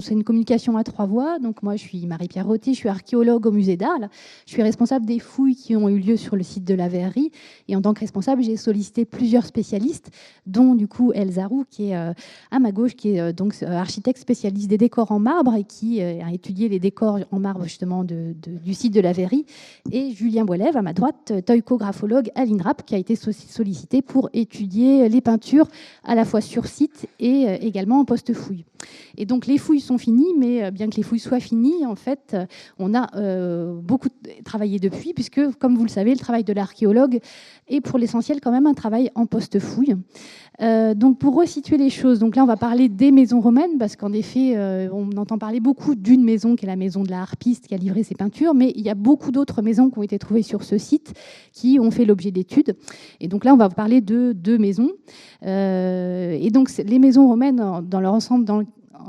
C'est une communication à 3 voies. Donc moi, je suis Marie-Pierre Rotté, je suis archéologue au musée d'art. Je suis responsable des fouilles qui ont eu lieu sur le site de la verrerie. Et en tant que responsable, j'ai sollicité plusieurs spécialistes, dont du coup Elsa Roux, qui est à ma gauche, qui est donc architecte spécialiste des décors en marbre et qui a étudié les décors en marbre justement du site de la verrerie. Et Julien Boilève, à ma droite, toïcographologue à l'INRAP, qui a été sollicité pour étudier les peintures à la fois sur site et également en post-fouille. Et donc les fouilles sont finies, mais bien que les fouilles soient finies, en fait, on a beaucoup travaillé depuis, puisque, comme vous le savez, le travail de l'archéologue est pour l'essentiel quand même un travail en post-fouille. Donc pour resituer les choses, donc là on va parler des maisons romaines, parce qu'en effet, on entend parler beaucoup d'une maison qui est la maison de la harpiste qui a livré ses peintures, mais il y a beaucoup d'autres maisons qui ont été trouvées sur ce site qui ont fait l'objet d'études. Et donc là on va vous parler de 2 maisons. Et donc les maisons romaines, dans leur ensemble,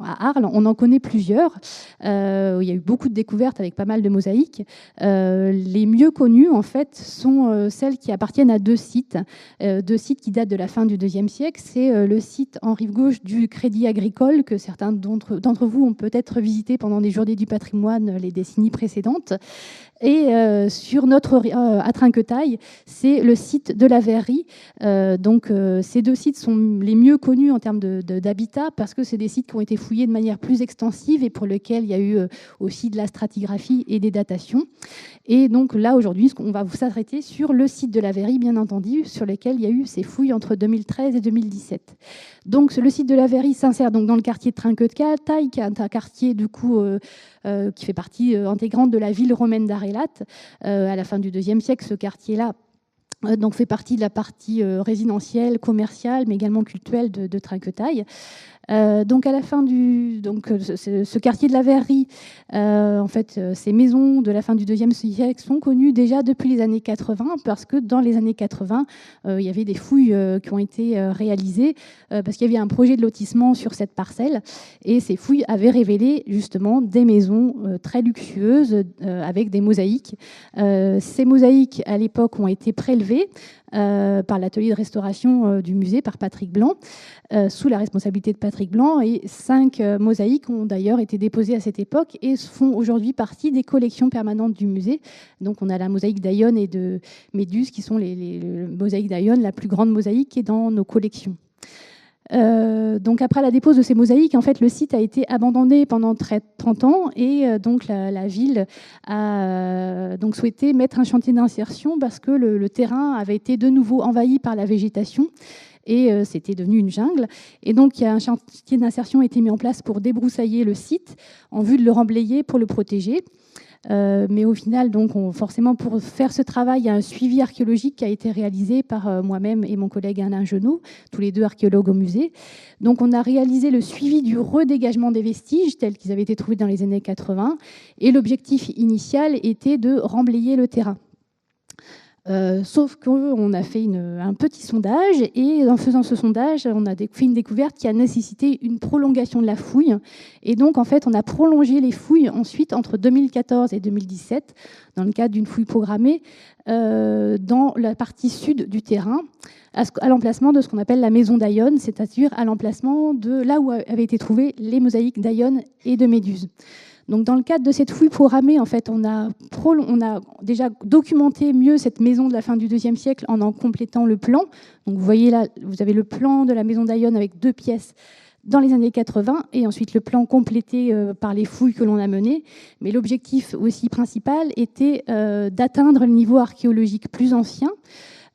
à Arles, on en connaît plusieurs. Il y a eu beaucoup de découvertes avec pas mal de mosaïques. Les mieux connues, en fait, sont celles qui appartiennent à 2 sites. 2 sites qui datent de la fin du IIe siècle. C'est le site en rive gauche du Crédit Agricole, que certains d'entre vous ont peut-être visité pendant des journées du patrimoine les décennies précédentes. Et sur notre à Trinquetaille, c'est le site de la verrerie. Donc ces 2 sites sont les mieux connus en termes d'habitat, parce que c'est des sites qui ont été fouillés de manière plus extensive et pour lesquels il y a eu aussi de la stratigraphie et des datations. Et donc là, aujourd'hui, on va vous s'arrêter sur le site de la verrerie, bien entendu, sur lequel il y a eu ces fouilles entre 2013 et 2017. Donc le site de la verrerie s'insère donc dans le quartier de Trinquetaille, qui est un quartier du coup qui fait partie intégrante de la ville romaine d'Arrelat. À la fin du IIe siècle, ce quartier-là donc fait partie de la partie résidentielle, commerciale, mais également cultuelle de Trinquetaille. Donc à la fin ce quartier de la verrerie, en fait, ces maisons de la fin du IIe siècle sont connues déjà depuis les années 80, parce que dans les années 80, il y avait des fouilles qui ont été réalisées, parce qu'il y avait un projet de lotissement sur cette parcelle, et ces fouilles avaient révélé justement des maisons très luxueuses avec des mosaïques. Ces mosaïques, à l'époque, ont été prélevées par l'atelier de restauration du musée, par Patrick Blanc, sous la responsabilité de Patrick Blanc, et 5 mosaïques ont d'ailleurs été déposées à cette époque et font aujourd'hui partie des collections permanentes du musée. Donc on a la mosaïque d'Aion et de Méduse, qui sont les mosaïques d'Aion, la plus grande mosaïque qui est dans nos collections. Donc après la dépose de ces mosaïques, en fait, le site a été abandonné pendant 30 ans, et donc la ville a donc souhaité mettre un chantier d'insertion, parce que le terrain avait été de nouveau envahi par la végétation et c'était devenu une jungle. Et donc un chantier d'insertion a été mis en place pour débroussailler le site en vue de le remblayer pour le protéger. Mais au final, donc, forcément, pour faire ce travail, il y a un suivi archéologique qui a été réalisé par moi-même et mon collègue Alain Genot, tous les 2 archéologues au musée. Donc on a réalisé le suivi du redégagement des vestiges tels qu'ils avaient été trouvés dans les années 80, et l'objectif initial était de remblayer le terrain. Sauf qu'on a fait un petit sondage, et en faisant ce sondage, on a fait une découverte qui a nécessité une prolongation de la fouille. Et donc, en fait, on a prolongé les fouilles ensuite entre 2014 et 2017, dans le cadre d'une fouille programmée, dans la partie sud du terrain, à l'emplacement de ce qu'on appelle la maison d'Aion, c'est-à-dire à l'emplacement de là où avaient été trouvées les mosaïques d'Aion et de Méduse. Donc, dans le cadre de cette fouille programmée, en fait, on a déjà documenté mieux cette maison de la fin du IIe siècle en complétant le plan. Donc, vous voyez là, vous avez le plan de la maison d'Aion avec 2 pièces dans les années 80, et ensuite le plan complété par les fouilles que l'on a menées. Mais l'objectif aussi principal était d'atteindre le niveau archéologique plus ancien,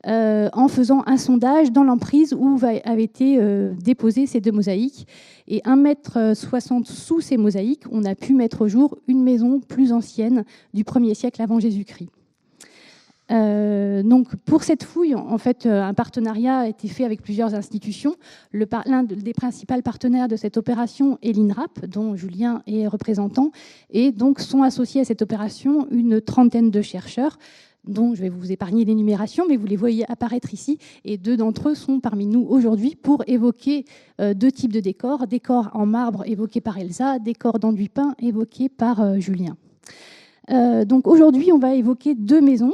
en faisant un sondage dans l'emprise où avaient été déposées ces 2 mosaïques. Et 1,60 m sous ces mosaïques, on a pu mettre au jour une maison plus ancienne du 1er siècle avant Jésus-Christ. Donc pour cette fouille, en fait, un partenariat a été fait avec plusieurs institutions. L'un des principaux partenaires de cette opération est l'INRAP, dont Julien est représentant, et donc sont associés à cette opération une trentaine de chercheurs, dont je vais vous épargner l'énumération, mais vous les voyez apparaître ici, et 2 d'entre eux sont parmi nous aujourd'hui pour évoquer 2 types de décors: décors en marbre évoqués par Elsa, décors d'enduit peint évoqués par Julien. Donc aujourd'hui, on va évoquer 2 maisons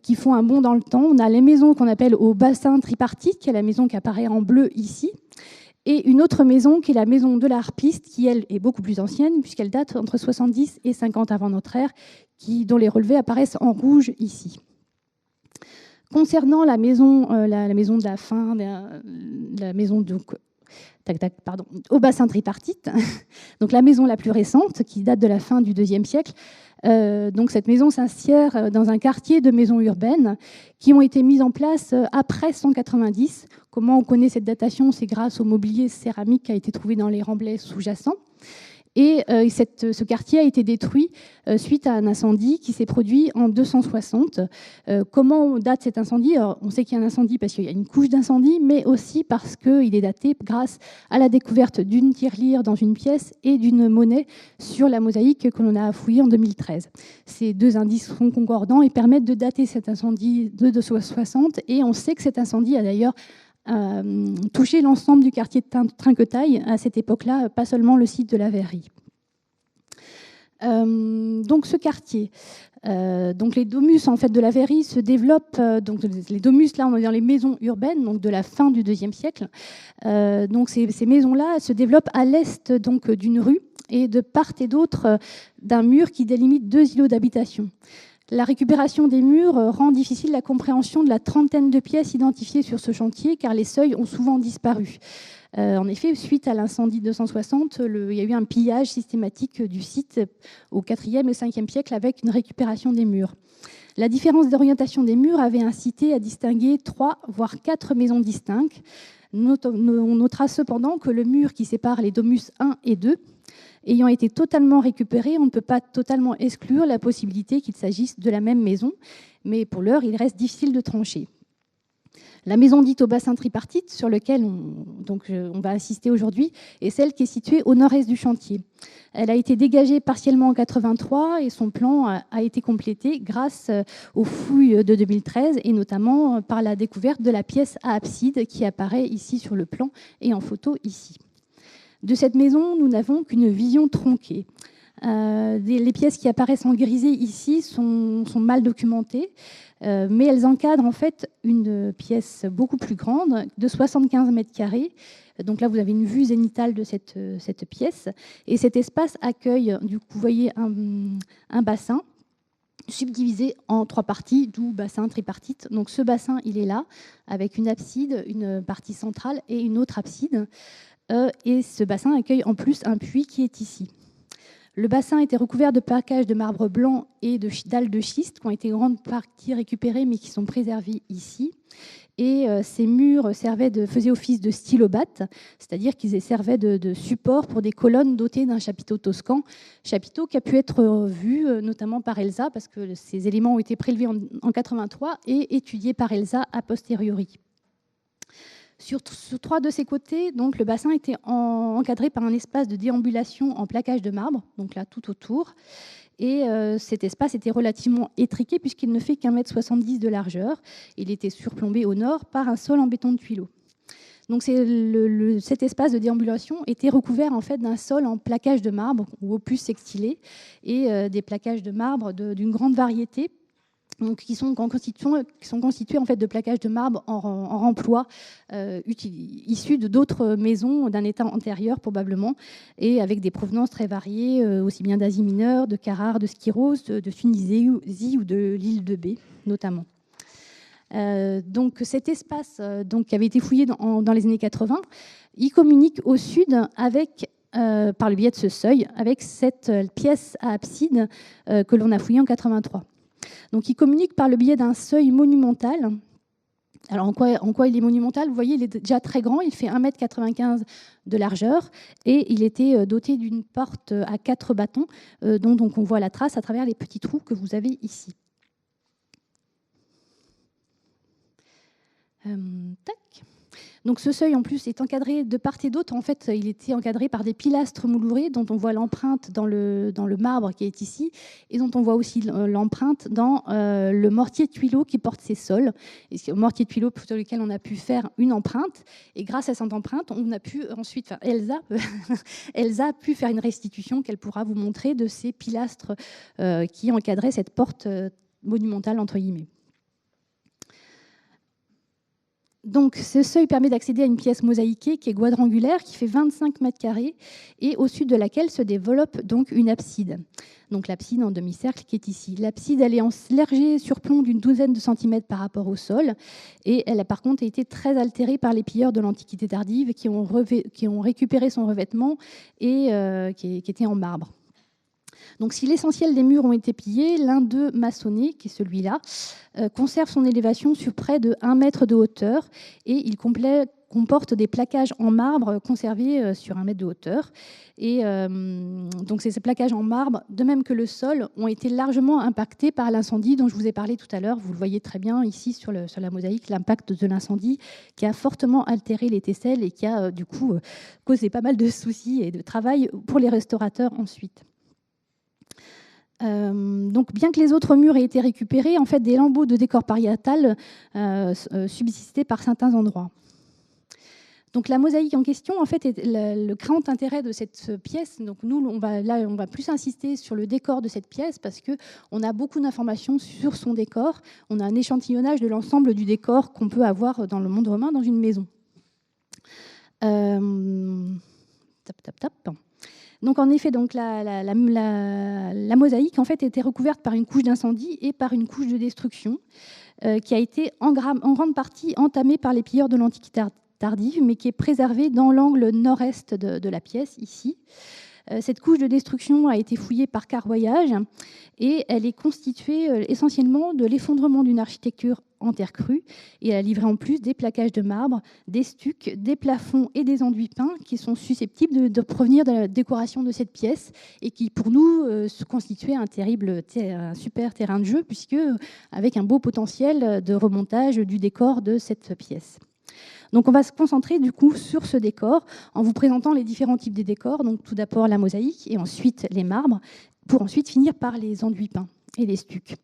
qui font un bond dans le temps. On a les maisons qu'on appelle au bassin tripartite, qui est la maison qui apparaît en bleu ici, et une autre maison qui est la maison de la harpiste, qui elle est beaucoup plus ancienne puisqu'elle date entre 70 et 50 avant notre ère, dont les relevés apparaissent en rouge ici. Concernant la maison de la fin, la maison au bassin tripartite, donc la maison la plus récente qui date de la fin du IIe siècle. Donc cette maison s'insère dans un quartier de maisons urbaines qui ont été mises en place après 190. Comment on connaît cette datation? C'est grâce au mobilier céramique qui a été trouvé dans les remblais sous-jacents. Et ce quartier a été détruit suite à un incendie qui s'est produit en 260. Comment date cet incendie? Alors, on sait qu'il y a un incendie parce qu'il y a une couche d'incendie, mais aussi parce qu'il est daté grâce à la découverte d'une tirelire dans une pièce et d'une monnaie sur la mosaïque que l'on a fouillée en 2013. Ces deux indices sont concordants et permettent de dater cet incendie de 260. Et on sait que cet incendie a d'ailleurs toucher l'ensemble du quartier de Trinquetaille à cette époque-là, pas seulement le site de la verrerie. Donc ce quartier, donc les domus en fait de la verrerie se développent. Donc les domus là, on est dans les maisons urbaines, donc de la fin du IIe siècle. Donc ces maisons-là se développent à l'est donc d'une rue et de part et d'autre d'un mur qui délimite deux îlots d'habitation. La récupération des murs rend difficile la compréhension de la trentaine de pièces identifiées sur ce chantier, car les seuils ont souvent disparu. En effet, suite à l'incendie de 260, il y a eu un pillage systématique du site au IVe et Ve siècle avec une récupération des murs. La différence d'orientation des murs avait incité à distinguer 3 voire 4 maisons distinctes. On notera cependant que le mur qui sépare les domus 1 et 2 ayant été totalement récupéré, on ne peut pas totalement exclure la possibilité qu'il s'agisse de la même maison, mais pour l'heure, il reste difficile de trancher. La maison dite au bassin tripartite, sur lequel on va assister aujourd'hui, est celle qui est située au nord-est du chantier. Elle a été dégagée partiellement en 83 et son plan a été complété grâce aux fouilles de 2013 et notamment par la découverte de la pièce à abside qui apparaît ici sur le plan et en photo ici. De cette maison, nous n'avons qu'une vision tronquée. Les pièces qui apparaissent en grisé ici sont mal documentées, mais elles encadrent en fait une pièce beaucoup plus grande, de 75 mètres carrés. Donc là, vous avez une vue zénithale de cette pièce. Et cet espace accueille, du coup, vous voyez un bassin subdivisé en 3 parties, d'où bassin tripartite. Donc ce bassin, il est là, avec une abside, une partie centrale et une autre abside. Et ce bassin accueille en plus un puits qui est ici. Le bassin était recouvert de plaquages de marbre blanc et de dalles de schiste qui ont été en grande partie récupérées mais qui sont préservées ici. Et ces murs faisaient office de stylobates, c'est-à-dire qu'ils servaient de support pour des colonnes dotées d'un chapiteau toscan, chapiteau qui a pu être vu notamment par Elsa, parce que ces éléments ont été prélevés en 83 et étudiés par Elsa a posteriori. Sur 3 de ses côtés, donc, le bassin était encadré par un espace de déambulation en plaquage de marbre, donc là tout autour. Et cet espace était relativement étriqué puisqu'il ne fait qu'1,70 m de largeur. Il était surplombé au nord par un sol en béton de tuileau. Donc cet espace de déambulation était recouvert en fait d'un sol en plaquage de marbre ou opus sextilé et des plaquages de marbre d'une grande variété. Donc, qui sont constitués en fait de plaquages de marbre en remploi issus d'autres maisons d'un état antérieur probablement et avec des provenances très variées, aussi bien d'Asie mineure, de Carrare, de Skyros, de Tunisie ou de l'île de Bé notamment. Donc cet espace qui avait été fouillé dans les années 80, il communique au sud avec par le biais de ce seuil avec cette pièce à abside que l'on a fouillée en 83. Donc, il communique par le biais d'un seuil monumental. Alors, en quoi il est monumental? Vous voyez, il est déjà très grand. Il fait 1,95 m de largeur et il était doté d'une porte à 4 bâtons dont on voit la trace à travers les petits trous que vous avez ici. Tac. Donc ce seuil en plus est encadré de part et d'autre. En fait, il était encadré par des pilastres moulurés dont on voit l'empreinte dans le marbre qui est ici et dont on voit aussi l'empreinte dans le mortier de tuileau qui porte ces sols. Et c'est au mortier de tuileau sur lequel on a pu faire une empreinte. Et grâce à cette empreinte, on a pu ensuite, Elsa a pu faire une restitution qu'elle pourra vous montrer de ces pilastres qui encadraient cette porte monumentale entre guillemets. Donc, ce seuil permet d'accéder à une pièce mosaïquée qui est quadrangulaire, qui fait 25 mètres carrés, et au sud de laquelle se développe donc une abside. Donc, l'abside en demi-cercle qui est ici. L'abside, elle est en léger surplomb d'une douzaine de centimètres par rapport au sol, et elle a par contre été très altérée par les pilleurs de l'Antiquité tardive qui ont récupéré son revêtement et qui était en marbre. Donc, si l'essentiel des murs ont été pillés, l'un d'eux maçonné, qui est celui-là, conserve son élévation sur près de 1 mètre de hauteur et il comporte des plaquages en marbre conservés sur 1 mètre de hauteur. Et donc, ces plaquages en marbre, de même que le sol, ont été largement impactés par l'incendie dont je vous ai parlé tout à l'heure. Vous le voyez très bien ici sur la mosaïque, l'impact de l'incendie qui a fortement altéré les tesselles et qui a du coup causé pas mal de soucis et de travail pour les restaurateurs ensuite. Donc, bien que les autres murs aient été récupérés, en fait, des lambeaux de décor pariétal subsistaient par certains endroits. Donc, la mosaïque en question, en fait, est le grand intérêt de cette pièce. Donc, nous, on va plus insister sur le décor de cette pièce parce qu'on a beaucoup d'informations sur son décor. On a un échantillonnage de l'ensemble du décor qu'on peut avoir dans le monde romain dans une maison. Donc, en effet, donc, la mosaïque en fait, était recouverte par une couche d'incendie et par une couche de destruction qui a été en grande partie entamée par les pilleurs de l'Antiquité tardive, mais qui est préservée dans l'angle nord-est de la pièce, ici. Cette couche de destruction a été fouillée par carroyage et elle est constituée essentiellement de l'effondrement d'une architecture en terre crue et elle a livré en plus des plaquages de marbre, des stucs, des plafonds et des enduits peints qui sont susceptibles de provenir de la décoration de cette pièce et qui pour nous constituaient un super terrain de jeu puisque avec un beau potentiel de remontage du décor de cette pièce. Donc on va se concentrer du coup sur ce décor en vous présentant les différents types de décors. Donc tout d'abord la mosaïque et ensuite les marbres, pour ensuite finir par les enduits peints et les stucs.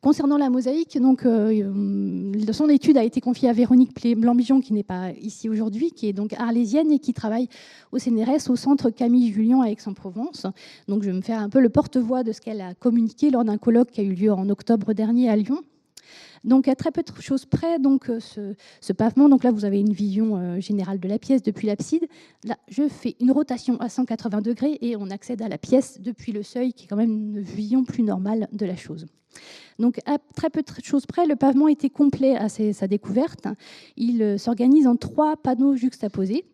Concernant la mosaïque, donc, son étude a été confiée à Véronique Blambijon, qui n'est pas ici aujourd'hui, qui est donc arlésienne et qui travaille au CNRS, au centre Camille Jullian à Aix-en-Provence. Donc je vais me faire un peu le porte-voix de ce qu'elle a communiqué lors d'un colloque qui a eu lieu en octobre dernier à Lyon. Donc, à très peu de choses près, donc, ce pavement, donc là, vous avez une vision générale de la pièce depuis l'abside. Là, je fais une rotation à 180 degrés et on accède à la pièce depuis le seuil, qui est quand même une vision plus normale de la chose. Donc, à très peu de choses près, le pavement était complet à sa découverte. Il s'organise en 3 panneaux juxtaposés,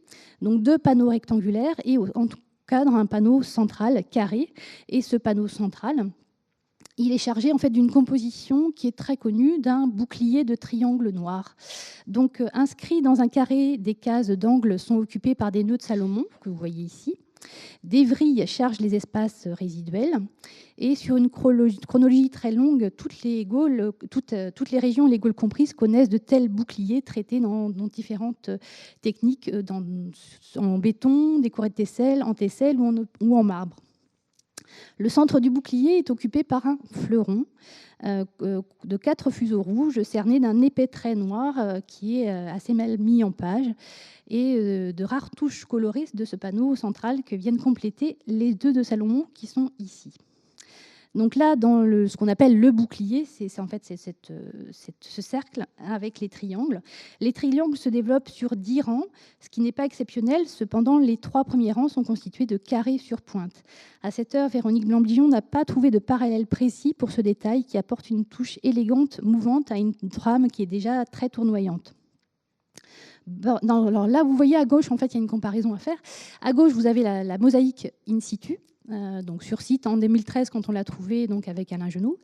donc 2 panneaux rectangulaires et en tout cadre un panneau central carré. Et ce panneau central, il est chargé en fait d'une composition qui est très connue d'un bouclier de triangle noir. Donc inscrit dans un carré, des cases d'angle sont occupées par des nœuds de Salomon que vous voyez ici. Des vrilles chargent les espaces résiduels et sur une chronologie très longue, toutes les régions, les Gaules comprises, connaissent de tels boucliers traités dans différentes techniques, en béton, décorés de tesselle, en tesselle ou en marbre. Le centre du bouclier est occupé par un fleuron de 4 fuseaux rouges cernés d'un épais trait noir qui est assez mal mis en page et de rares touches colorées de ce panneau central que viennent compléter les 2 de Salomon qui sont ici. Donc là, dans ce qu'on appelle le bouclier, c'est ce cercle avec les triangles. Les triangles se développent sur 10 rangs, ce qui n'est pas exceptionnel. Cependant, les 3 premiers rangs sont constitués de carrés sur pointe. À cette heure, Véronique Blambijon n'a pas trouvé de parallèle précis pour ce détail qui apporte une touche élégante, mouvante à une trame qui est déjà très tournoyante. Alors là, vous voyez à gauche, en fait, il y a une comparaison à faire. À gauche, vous avez la mosaïque in situ, donc sur site en 2013 quand on l'a trouvé donc avec Alain Genoux.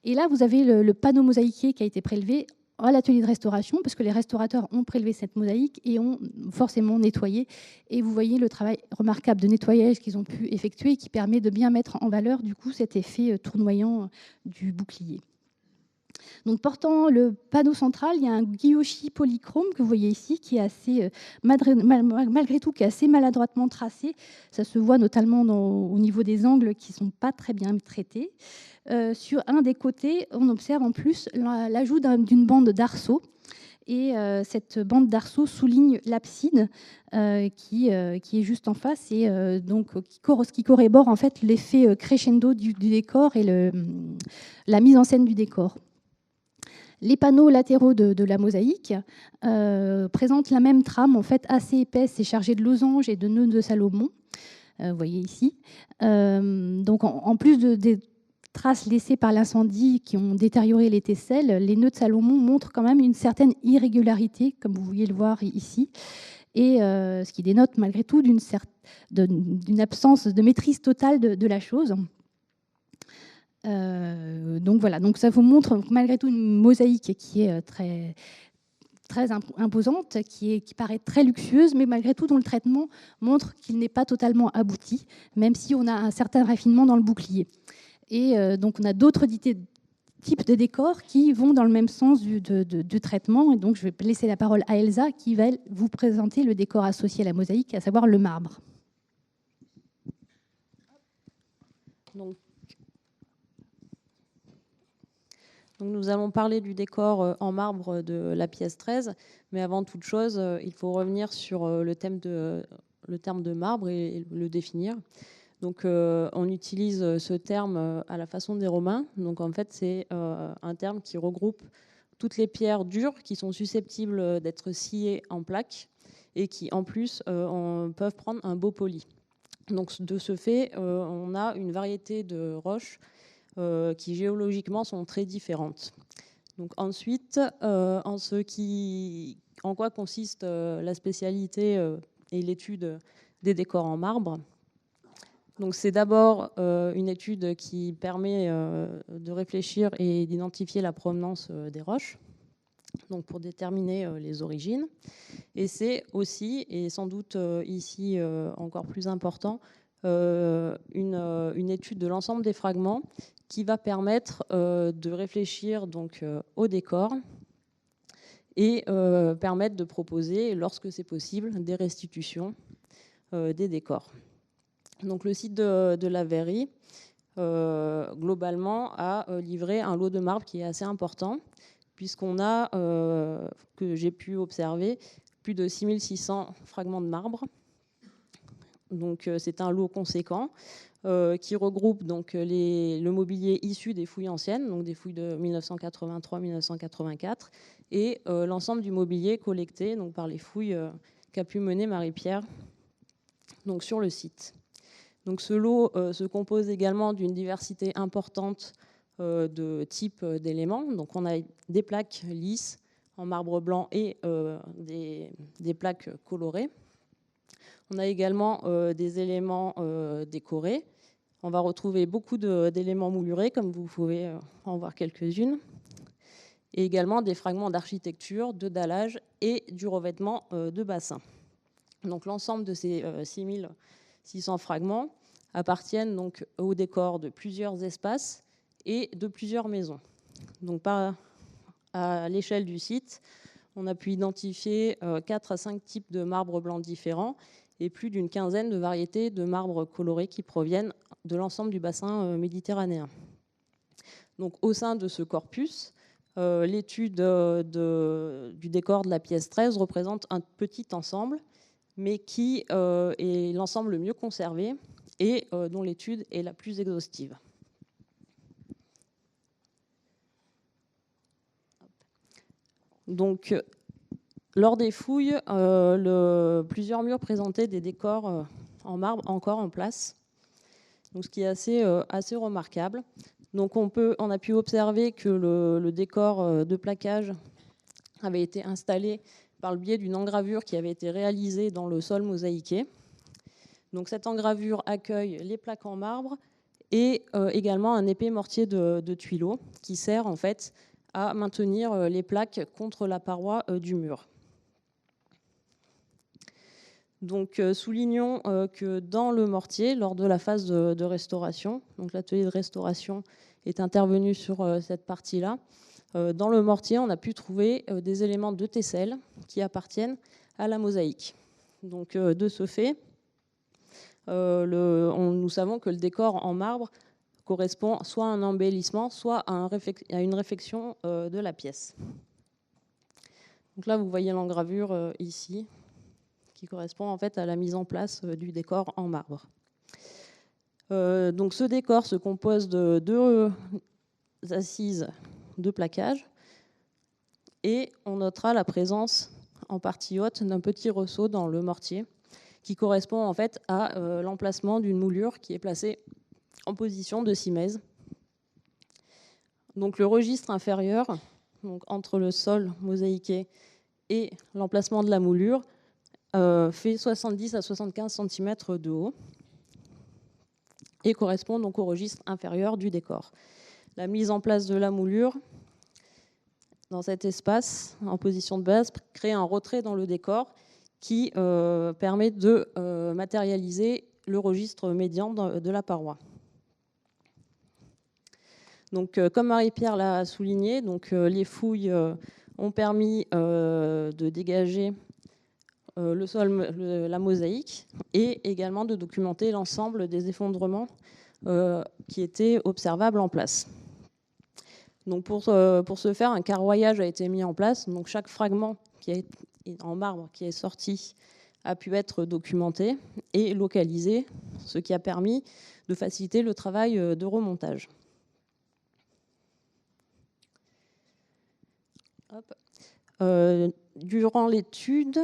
Et là, vous avez le panneau mosaïqué qui a été prélevé à l'atelier de restauration parce que les restaurateurs ont prélevé cette mosaïque et ont forcément nettoyé. Et vous voyez le travail remarquable de nettoyage qu'ils ont pu effectuer qui permet de bien mettre en valeur du coup cet effet tournoyant du bouclier. Donc, portant le panneau central, il y a un guillochi polychrome que vous voyez ici, qui est assez, malgré tout, qui est assez maladroitement tracé. Ça se voit notamment au niveau des angles qui ne sont pas très bien traités. Sur un des côtés, on observe en plus l'ajout d'une bande d'arceaux. Et cette bande d'arceaux souligne l'abside qui est juste en face et donc qui corrobore en fait l'effet crescendo du décor et la mise en scène du décor. Les panneaux latéraux de la mosaïque présentent la même trame, en fait, assez épaisse et chargée de losanges et de nœuds de Salomon. Vous voyez ici. Donc, en plus des traces laissées par l'incendie qui ont détérioré les tesselles, les nœuds de Salomon montrent quand même une certaine irrégularité, comme vous voyez le voir ici, et ce qui dénote malgré tout d'une absence de maîtrise totale de la chose. Donc voilà, donc ça vous montre malgré tout une mosaïque qui est très imposante, qui paraît très luxueuse, mais malgré tout dont le traitement montre qu'il n'est pas totalement abouti, même si on a un certain raffinement dans le bouclier. Et donc on a d'autres types de décors qui vont dans le même sens du traitement. Et donc je vais laisser la parole à Elsa qui va vous présenter le décor associé à la mosaïque, à savoir le marbre. Donc nous allons parler du décor en marbre de la pièce 13, mais avant toute chose, il faut revenir sur le terme de marbre et le définir. Donc on utilise ce terme à la façon des Romains. Donc en fait, c'est un terme qui regroupe toutes les pierres dures qui sont susceptibles d'être sciées en plaques et qui en plus peuvent prendre un beau poli. Donc de ce fait, on a une variété de roches qui géologiquement sont très différentes. Donc ensuite, en quoi consiste la spécialité et l'étude des décors en marbre. Donc c'est d'abord une étude qui permet de réfléchir et d'identifier la provenance des roches, donc pour déterminer les origines. Et c'est aussi, et sans doute ici encore plus important, une étude de l'ensemble des fragments qui va permettre de réfléchir donc, au décor et permettre de proposer, lorsque c'est possible, des restitutions des décors. Donc le site de la verrerie, globalement, a livré un lot de marbre qui est assez important, puisqu'on a, que j'ai pu observer, plus de 6600 fragments de marbre. Donc c'est un lot conséquent qui regroupe donc le mobilier issu des fouilles anciennes, donc des fouilles de 1983-1984, et l'ensemble du mobilier collecté donc, par les fouilles qu'a pu mener Marie-Pierre donc, sur le site. Donc ce lot se compose également d'une diversité importante de types d'éléments. Donc on a des plaques lisses en marbre blanc et des plaques colorées. On a également des éléments décorés. On va retrouver beaucoup d'éléments moulurés, comme vous pouvez en voir quelques-unes. Et également des fragments d'architecture, de dallage et du revêtement de bassin. Donc l'ensemble de ces 6600 fragments appartiennent donc au décor de plusieurs espaces et de plusieurs maisons. Donc à l'échelle du site, on a pu identifier 4 à 5 types de marbre blanc différents et plus d'une quinzaine de variétés de marbre colorés qui proviennent de l'ensemble du bassin méditerranéen. Donc, au sein de ce corpus, l'étude du décor de la pièce 13 représente un petit ensemble, mais qui est l'ensemble le mieux conservé et dont l'étude est la plus exhaustive. Donc, lors des fouilles, plusieurs murs présentaient des décors en marbre encore en place, donc ce qui est assez remarquable. Donc on a pu observer que le décor de plaquage avait été installé par le biais d'une engravure qui avait été réalisée dans le sol mosaïqué. Donc cette engravure accueille les plaques en marbre et également un épais mortier de tuileaux qui sert en fait à maintenir les plaques contre la paroi du mur. Donc, soulignons que dans le mortier, lors de la phase de restauration, donc l'atelier de restauration est intervenu sur cette partie-là, dans le mortier, on a pu trouver des éléments de tesselle qui appartiennent à la mosaïque. Donc, de ce fait, nous savons que le décor en marbre correspond soit à un embellissement, soit à une réfection de la pièce. Donc là, vous voyez l'engravure ici, qui correspond en fait à la mise en place du décor en marbre. Donc ce décor se compose de 2 assises de plaquage, Et on notera la présence en partie haute d'un petit ressaut dans le mortier qui correspond en fait à l'emplacement d'une moulure qui est placée en position de simèse. Donc le registre inférieur, donc entre le sol mosaïqué et l'emplacement de la moulure, fait 70 à 75 cm de haut et correspond donc au registre inférieur du décor. La mise en place de la moulure dans cet espace en position de base crée un retrait dans le décor qui permet de matérialiser le registre médian de la paroi. Donc, comme Marie-Pierre l'a souligné, donc, les fouilles ont permis de dégager le sol, la mosaïque, et également de documenter l'ensemble des effondrements qui étaient observables en place. Donc pour ce faire, un carroyage a été mis en place. Donc chaque fragment en marbre qui est sorti a pu être documenté et localisé, ce qui a permis de faciliter le travail de remontage. Durant l'étude,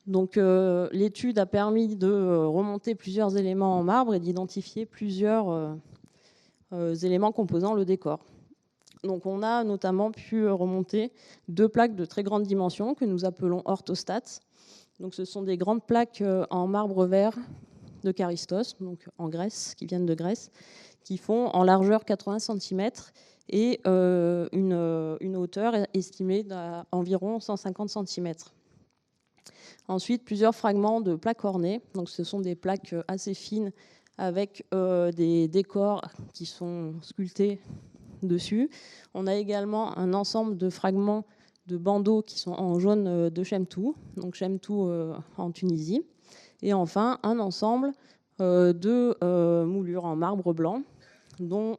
l'étude a permis de remonter plusieurs éléments en marbre et d'identifier plusieurs éléments composant le décor. Donc on a notamment pu remonter 2 plaques de très grande dimension que nous appelons orthostates. Donc ce sont des grandes plaques en marbre vert de Charistos, donc en Grèce, qui viennent de Grèce, qui font en largeur 80 cm et une hauteur estimée d'environ 150 cm. Ensuite, plusieurs fragments de plaques ornées. Donc ce sont des plaques assez fines avec des décors qui sont sculptés dessus. On a également un ensemble de fragments de bandeaux qui sont en jaune de Chemtou, donc Chemtou en Tunisie. Et enfin, un ensemble de moulures en marbre blanc, dont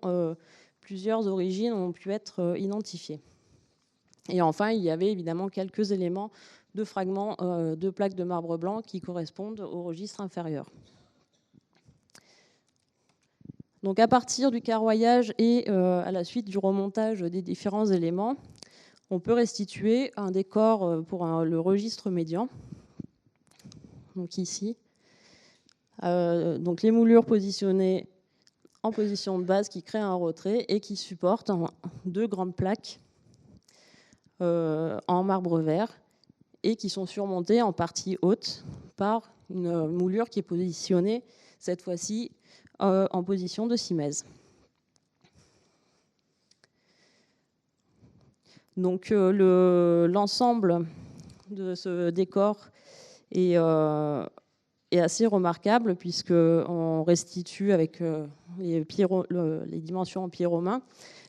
plusieurs origines ont pu être identifiées. Et enfin, il y avait évidemment quelques éléments de fragments de plaques de marbre blanc qui correspondent au registre inférieur. Donc à partir du carroyage et à la suite du remontage des différents éléments, on peut restituer un décor pour le registre médian. Donc ici, donc les moulures positionnées en position de base qui créent un retrait et qui supportent 2 grandes plaques en marbre vert et qui sont surmontées en partie haute par une moulure qui est positionnée cette fois-ci en position de simèse. Donc l'ensemble de ce décor est assez remarquable puisqu'on restitue avec les dimensions en pieds romains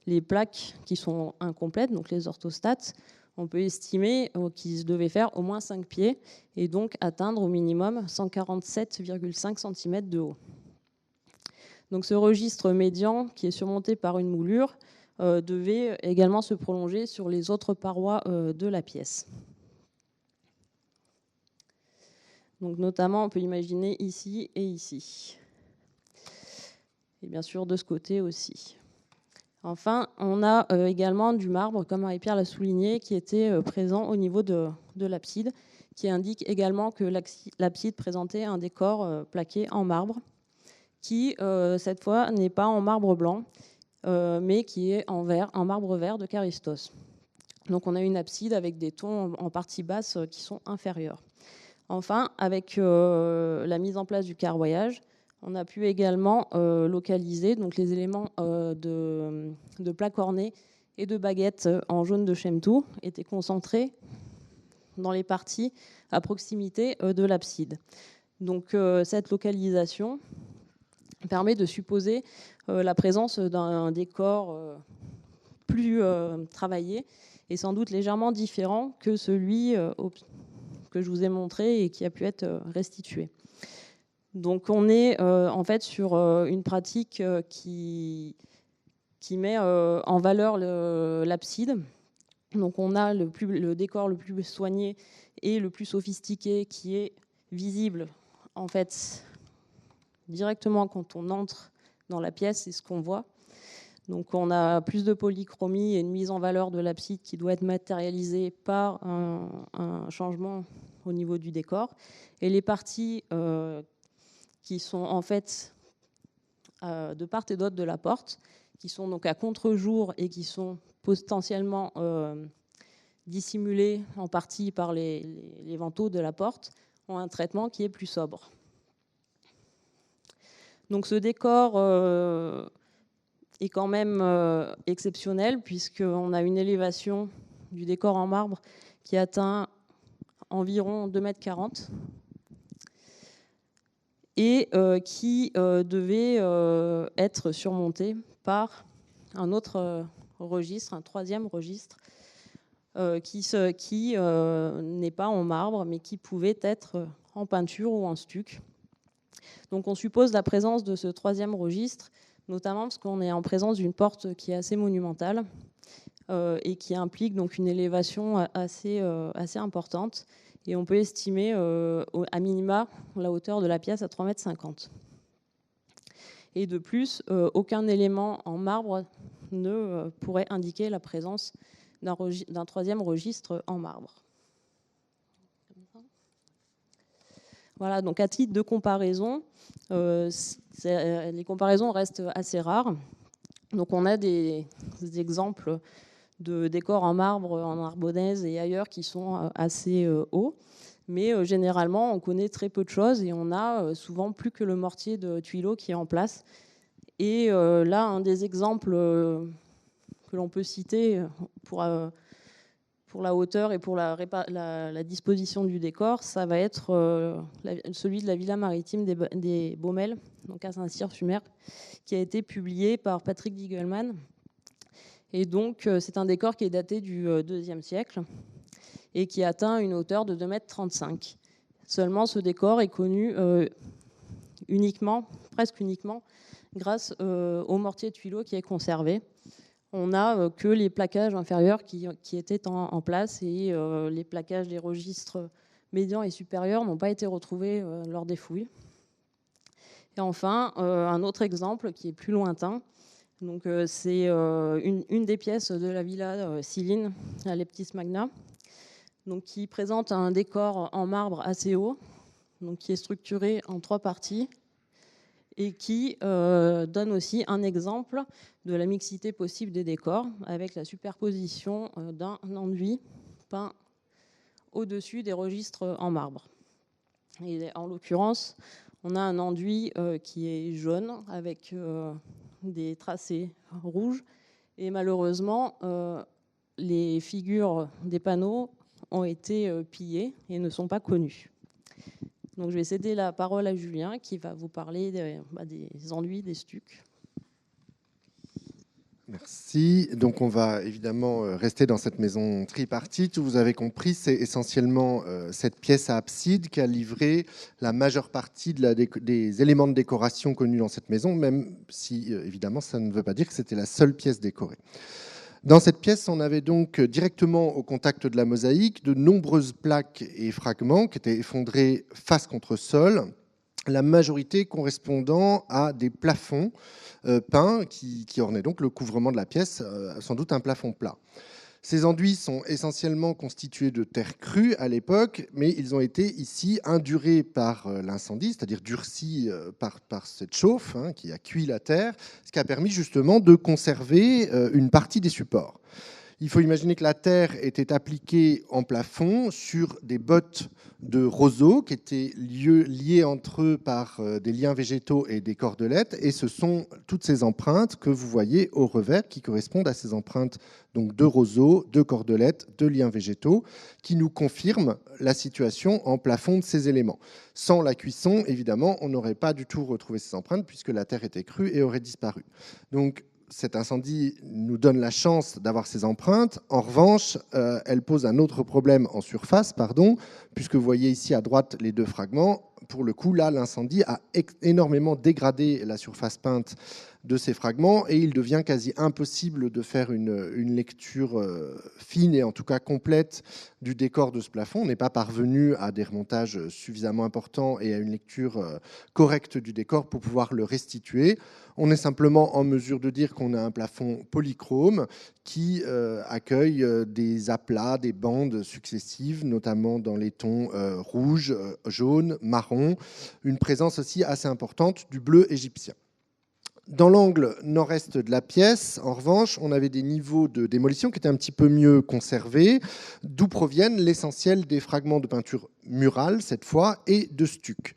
les plaques qui sont incomplètes, donc les orthostates. On peut estimer qu'ils devaient faire au moins 5 pieds et donc atteindre au minimum 147,5 cm de haut. Donc ce registre médian qui est surmonté par une moulure devait également se prolonger sur les autres parois de la pièce. Donc notamment, on peut imaginer ici et ici. Et bien sûr de ce côté aussi. Enfin, on a également du marbre, comme Marie-Pierre l'a souligné, qui était présent au niveau de l'abside, qui indique également que l'abside présentait un décor plaqué en marbre, qui, cette fois, n'est pas en marbre blanc, mais qui est en marbre vert de Charistos. Donc on a une abside avec des tons en partie basse qui sont inférieurs. Enfin, avec la mise en place du carroyage, on a pu également localiser donc, les éléments de plaques ornées et de baguettes en jaune de Chemtou étaient concentrés dans les parties à proximité de l'abside. Donc cette localisation permet de supposer la présence d'un décor plus travaillé et sans doute légèrement différent que celui que je vous ai montré et qui a pu être restitué. Donc on est en fait sur une pratique qui met en valeur l'abside. Donc on a le décor le plus soigné et le plus sophistiqué qui est visible en fait directement quand on entre dans la pièce, c'est ce qu'on voit. Donc on a plus de polychromie et une mise en valeur de l'abside qui doit être matérialisée par un changement au niveau du décor. Et les parties qui sont en fait de part et d'autre de la porte, qui sont donc à contre-jour et qui sont potentiellement dissimulées en partie par les vantaux de la porte, ont un traitement qui est plus sobre. Donc ce décor est quand même exceptionnel, puisqu'on a une élévation du décor en marbre qui atteint environ 2,40 m et qui devait être surmonté par un autre registre, un troisième registre, qui n'est pas en marbre, mais qui pouvait être en peinture ou en stuc. Donc on suppose la présence de ce troisième registre, notamment parce qu'on est en présence d'une porte qui est assez monumentale et qui implique donc une élévation assez importante. Et on peut estimer à minima la hauteur de la pièce à 3,50 m. Et de plus, aucun élément en marbre ne pourrait indiquer la présence d'un troisième registre en marbre. Voilà, donc à titre de comparaison, les comparaisons restent assez rares. Donc on a des exemples de décors en marbre en Narbonnaise et ailleurs qui sont assez hauts. Mais généralement, on connaît très peu de choses et on a souvent plus que le mortier de Tuileau qui est en place. Et là, un des exemples que l'on peut citer pour la hauteur et pour la disposition du décor, ça va être celui de la Villa maritime des Baumelles, donc à Saint-Cyr-sur-Mer, qui a été publié par Patrick Diegelmann. Et donc, c'est un décor qui est daté du IIe siècle et qui atteint une hauteur de 2,35 m. Seulement, ce décor est connu presque uniquement, grâce au mortier de Tuileau qui est conservé. On n'a que les plaquages inférieurs qui étaient en place et les plaquages des registres médians et supérieurs n'ont pas été retrouvés lors des fouilles. Et enfin, un autre exemple qui est plus lointain. Donc, c'est une des pièces de la villa Siline à Leptis Magna, donc, qui présente un décor en marbre assez haut, donc, qui est structuré en 3 parties et qui donne aussi un exemple de la mixité possible des décors avec la superposition d'un enduit peint au-dessus des registres en marbre. Et en l'occurrence, on a un enduit qui est jaune avec des tracés rouges et malheureusement les figures des panneaux ont été pillées et ne sont pas connues. Donc je vais céder la parole à Julien qui va vous parler des enduits, des stucs. Merci. Donc on va évidemment rester dans cette maison tripartite. Vous avez compris, c'est essentiellement cette pièce à abside qui a livré la majeure partie des éléments de décoration connus dans cette maison, même si évidemment ça ne veut pas dire que c'était la seule pièce décorée. Dans cette pièce, on avait donc directement au contact de la mosaïque de nombreuses plaques et fragments qui étaient effondrés face contre sol, la majorité correspondant à des plafonds peints qui ornaient donc le couvrement de la pièce, sans doute un plafond plat. Ces enduits sont essentiellement constitués de terre crue à l'époque, mais ils ont été ici indurés par l'incendie, c'est-à-dire durcis par cette chauffe qui a cuit la terre, ce qui a permis justement de conserver une partie des supports. Il faut imaginer que la terre était appliquée en plafond sur des bottes de roseaux qui étaient liés entre eux par des liens végétaux et des cordelettes. Et ce sont toutes ces empreintes que vous voyez au revers qui correspondent à ces empreintes donc, de roseaux, de cordelettes, de liens végétaux qui nous confirment la situation en plafond de ces éléments. Sans la cuisson, évidemment, on n'aurait pas du tout retrouvé ces empreintes puisque la terre était crue et aurait disparu. Donc, cet incendie nous donne la chance d'avoir ces empreintes. En revanche, elle pose un autre problème en surface, puisque vous voyez ici à droite les deux fragments. Pour le coup, là, l'incendie a énormément dégradé la surface peinte de ces fragments et il devient quasi impossible de faire une lecture fine et en tout cas complète du décor de ce plafond. On n'est pas parvenu à des remontages suffisamment importants et à une lecture correcte du décor pour pouvoir le restituer. On est simplement en mesure de dire qu'on a un plafond polychrome qui accueille des aplats, des bandes successives, notamment dans les tons rouge, jaune, marron, une présence aussi assez importante du bleu égyptien. Dans l'angle nord-est de la pièce, en revanche, on avait des niveaux de démolition qui étaient un petit peu mieux conservés, d'où proviennent l'essentiel des fragments de peinture murale, cette fois, et de stuc.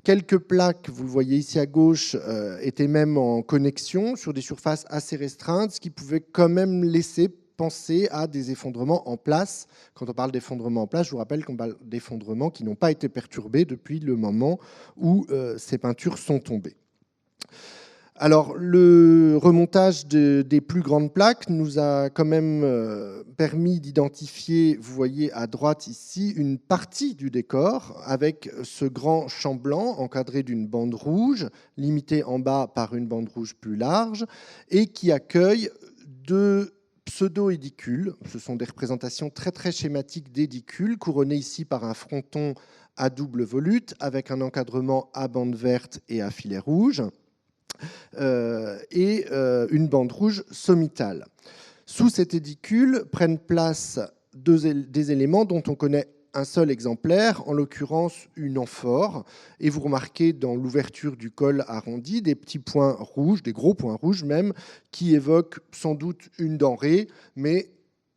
Quelques plaques, vous le voyez ici à gauche, étaient même en connexion sur des surfaces assez restreintes, ce qui pouvait quand même laisser penser à des effondrements en place. Quand on parle d'effondrement en place, je vous rappelle qu'on parle d'effondrements qui n'ont pas été perturbés depuis le moment où ces peintures sont tombées. Alors, le remontage des plus grandes plaques nous a quand même permis d'identifier, vous voyez à droite ici, une partie du décor avec ce grand champ blanc encadré d'une bande rouge, limité en bas par une bande rouge plus large, et qui accueille deux pseudo-édicules. Ce sont des représentations très très schématiques d'édicules, couronnées ici par un fronton à double volute, avec un encadrement à bande verte et à filet rouge. Et une bande rouge sommitale. Sous cet édicule prennent place des éléments dont on connaît un seul exemplaire, en l'occurrence une amphore. Et vous remarquez dans l'ouverture du col arrondi des petits points rouges, des gros points rouges même, qui évoquent sans doute une denrée, mais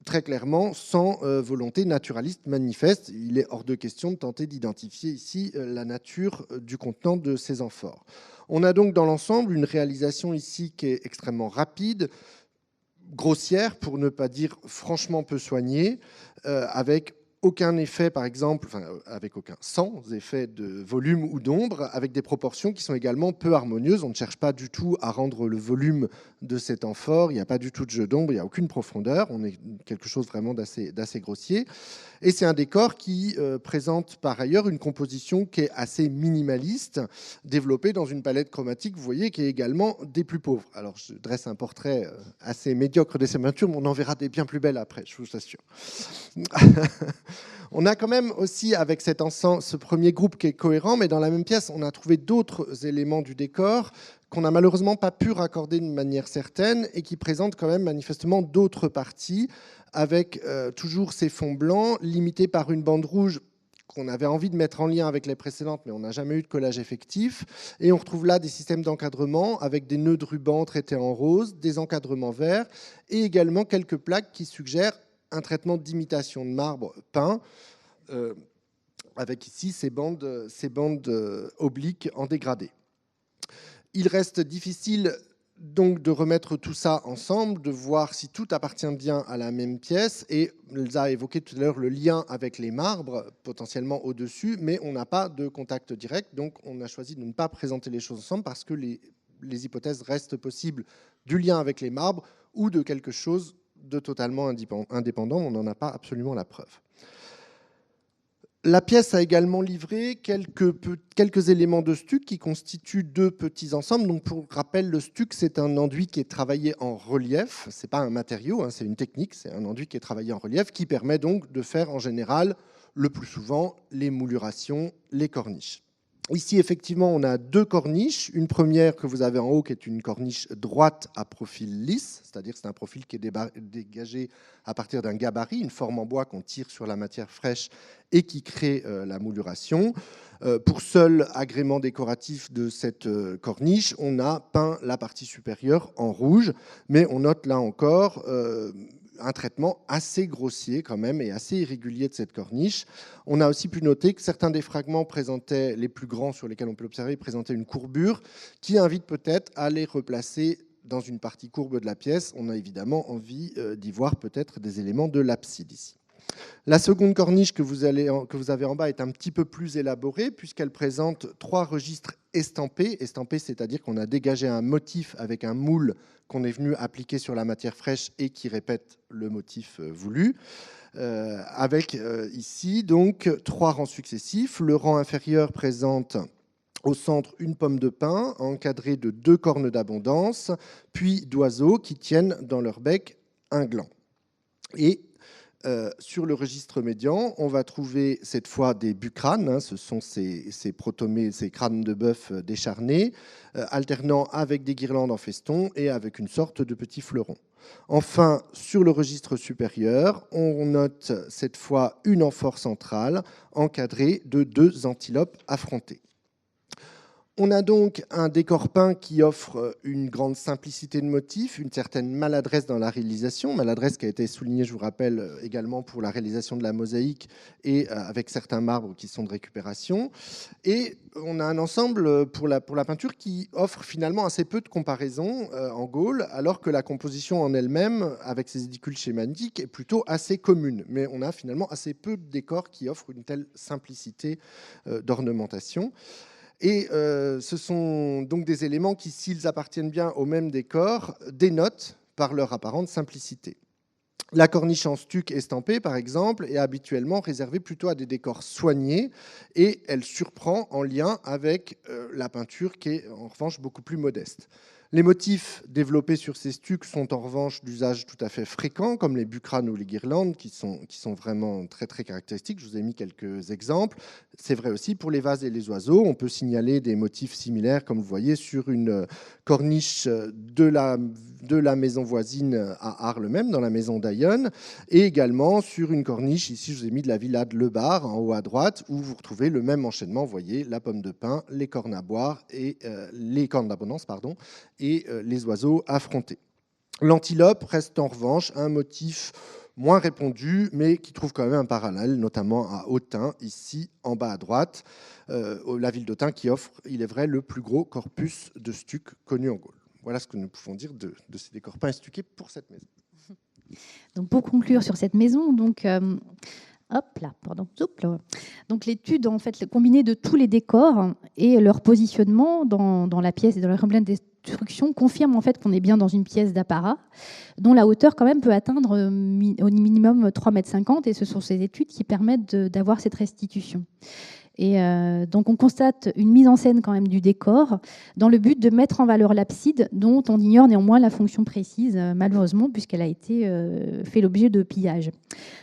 très clairement sans volonté naturaliste manifeste. Il est hors de question de tenter d'identifier ici la nature du contenant de ces amphores. On a donc dans l'ensemble une réalisation ici qui est extrêmement rapide, grossière pour ne pas dire franchement peu soignée, avec aucun effet, par exemple, sans effet de volume ou d'ombre, avec des proportions qui sont également peu harmonieuses. On ne cherche pas du tout à rendre le volume de cet amphore, il n'y a pas du tout de jeu d'ombre, il n'y a aucune profondeur, on est quelque chose vraiment d'assez grossier. Et c'est un décor qui présente par ailleurs une composition qui est assez minimaliste, développée dans une palette chromatique, vous voyez, qui est également des plus pauvres. Alors je dresse un portrait assez médiocre de ces peintures, mais on en verra des bien plus belles après, je vous assure. On a quand même aussi avec cet ensemble, ce premier groupe qui est cohérent, mais dans la même pièce, on a trouvé d'autres éléments du décor qu'on n'a malheureusement pas pu raccorder de manière certaine et qui présentent quand même manifestement d'autres parties, avec toujours ces fonds blancs limités par une bande rouge qu'on avait envie de mettre en lien avec les précédentes, mais on n'a jamais eu de collage effectif. Et on retrouve là des systèmes d'encadrement avec des nœuds de ruban traités en rose, des encadrements verts, et également quelques plaques qui suggèrent un traitement d'imitation de marbre peint, avec ici ces bandes obliques en dégradé. Il reste difficile donc de remettre tout ça ensemble, de voir si tout appartient bien à la même pièce. Et Elsa a évoqué tout à l'heure le lien avec les marbres, potentiellement au-dessus, mais on n'a pas de contact direct, donc on a choisi de ne pas présenter les choses ensemble parce que les hypothèses restent possibles du lien avec les marbres ou de quelque chose de totalement indépendant, on n'en a pas absolument la preuve. La pièce a également livré quelques éléments de stuc qui constituent deux petits ensembles. Donc pour rappel, le stuc, c'est un enduit qui est travaillé en relief. Ce n'est pas un matériau, c'est une technique. C'est un enduit qui est travaillé en relief qui permet donc de faire en général, le plus souvent, les moulurations, les corniches. Ici, effectivement, on a deux corniches. Une première que vous avez en haut, qui est une corniche droite à profil lisse, c'est-à-dire que c'est un profil qui est dégagé à partir d'un gabarit, une forme en bois qu'on tire sur la matière fraîche et qui crée la mouluration. Pour seul agrément décoratif de cette corniche, on a peint la partie supérieure en rouge, mais on note là encore un traitement assez grossier quand même et assez irrégulier de cette corniche. On a aussi pu noter que certains des fragments présentaient, les plus grands sur lesquels on peut l'observer, présentaient une courbure qui invite peut-être à les replacer dans une partie courbe de la pièce. On a évidemment envie d'y voir peut-être des éléments de l'abside ici. La seconde corniche que vous avez en bas est un petit peu plus élaborée puisqu'elle présente trois registres estampés. Estampés, c'est-à-dire qu'on a dégagé un motif avec un moule qu'on est venu appliquer sur la matière fraîche et qui répète le motif voulu. avec ici donc 3 rangs successifs. Le rang inférieur présente au centre une pomme de pin encadrée de 2 cornes d'abondance, puis d'oiseaux qui tiennent dans leur bec un gland. Et sur le registre médian, on va trouver cette fois des bucranes, ce sont ces protomées, ces crânes de bœuf décharnés, alternant avec des guirlandes en feston et avec une sorte de petit fleuron. Enfin, sur le registre supérieur, on note cette fois une amphore centrale encadrée de 2 antilopes affrontées. On a donc un décor peint qui offre une grande simplicité de motifs, une certaine maladresse dans la réalisation, maladresse qui a été soulignée, je vous rappelle, également pour la réalisation de la mosaïque et avec certains marbres qui sont de récupération. Et on a un ensemble pour la peinture qui offre finalement assez peu de comparaisons en Gaule, alors que la composition en elle-même, avec ses édicules schématiques, est plutôt assez commune. Mais on a finalement assez peu de décors qui offrent une telle simplicité d'ornementation. Et ce sont donc des éléments qui, s'ils appartiennent bien au même décor, dénotent par leur apparente simplicité. La corniche en stuc estampé, par exemple, est habituellement réservée plutôt à des décors soignés et elle surprend en lien avec la peinture qui est en revanche beaucoup plus modeste. Les motifs développés sur ces stucs sont en revanche d'usage tout à fait fréquent, comme les bucranes ou les guirlandes, qui sont vraiment très, très caractéristiques. Je vous ai mis quelques exemples. C'est vrai aussi pour les vases et les oiseaux. On peut signaler des motifs similaires, comme vous voyez, sur une corniche de la maison voisine à Arles même, dans la maison d'Aillonne, et également sur une corniche, ici je vous ai mis de la villa de Lebar, en haut à droite, où vous retrouvez le même enchaînement. Vous voyez la pomme de pin, les cornes à boire, et les cornes d'abondance, pardon, et les oiseaux affrontés. L'antilope reste en revanche un motif moins répandu, mais qui trouve quand même un parallèle, notamment à Autun, ici en bas à droite, la ville d'Autun qui offre, il est vrai, le plus gros corpus de stuc connu en Gaule. Voilà ce que nous pouvons dire de ces décors peints et stuqués pour cette maison. Donc pour conclure sur cette maison, donc donc l'étude, en fait, le combiné de tous les décors et leur positionnement dans la pièce et dans leur emblème destruction confirme en fait qu'on est bien dans une pièce d'apparat dont la hauteur quand même peut atteindre au minimum 3,50 m, et ce sont ces études qui permettent d'avoir cette restitution. Et donc on constate une mise en scène quand même du décor dans le but de mettre en valeur l'abside, dont on ignore néanmoins la fonction précise, malheureusement, puisqu'elle a été fait l'objet de pillages.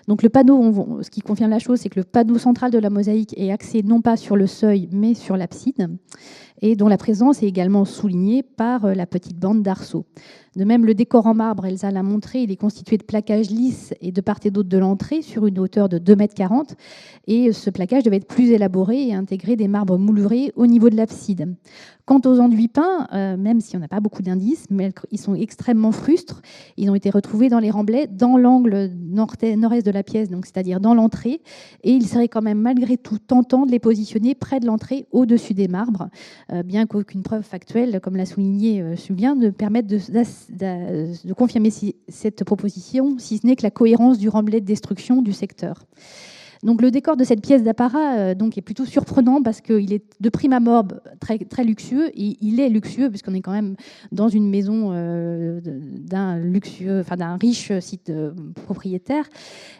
Donc le panneau, ce qui confirme la chose, c'est que le panneau central de la mosaïque est axé non pas sur le seuil, mais sur l'abside, et dont la présence est également soulignée par la petite bande d'arceaux. De même, le décor en marbre, Elsa l'a montré, il est constitué de plaquages lisses et de part et d'autre de l'entrée sur une hauteur de 2,40 m. Et ce plaquage devait être plus élaboré et intégrer des marbres moulurés au niveau de l'abside. Quant aux enduits peints, même si on n'a pas beaucoup d'indices, mais ils sont extrêmement frustres. Ils ont été retrouvés dans les remblais, dans l'angle nord-est de la pièce, donc c'est-à-dire dans l'entrée. Et il serait quand même malgré tout tentant de les positionner près de l'entrée, au-dessus des marbres, bien qu'aucune preuve factuelle, comme l'a souligné Julien, ne permette de confirmer cette proposition, si ce n'est que la cohérence du remblai de destruction du secteur. Donc le décor de cette pièce d'apparat est plutôt surprenant parce qu'il est de prime abord très, très luxueux, et il est luxueux puisqu'on est quand même dans une maison d'un riche site propriétaire,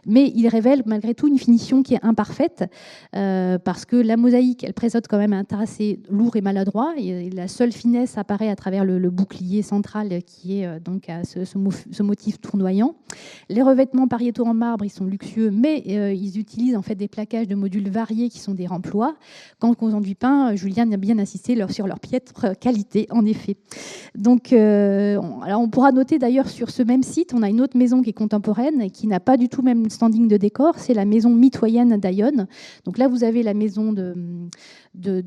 mais il révèle malgré tout une finition qui est imparfaite parce que la mosaïque, elle présente quand même un tracé lourd et maladroit, et la seule finesse apparaît à travers le bouclier central qui est donc à ce motif tournoyant. Les revêtements pariétaux en marbre, ils sont luxueux, mais ils utilisent en fait des plaquages de modules variés qui sont des remplois. Quant aux enduits peints, Julien a bien insisté sur leur piètre qualité, en effet. Donc, alors on pourra noter d'ailleurs sur ce même site, on a une autre maison qui est contemporaine et qui n'a pas du tout le même standing de décor, c'est la maison mitoyenne d'Aillonne. Donc là, vous avez la maison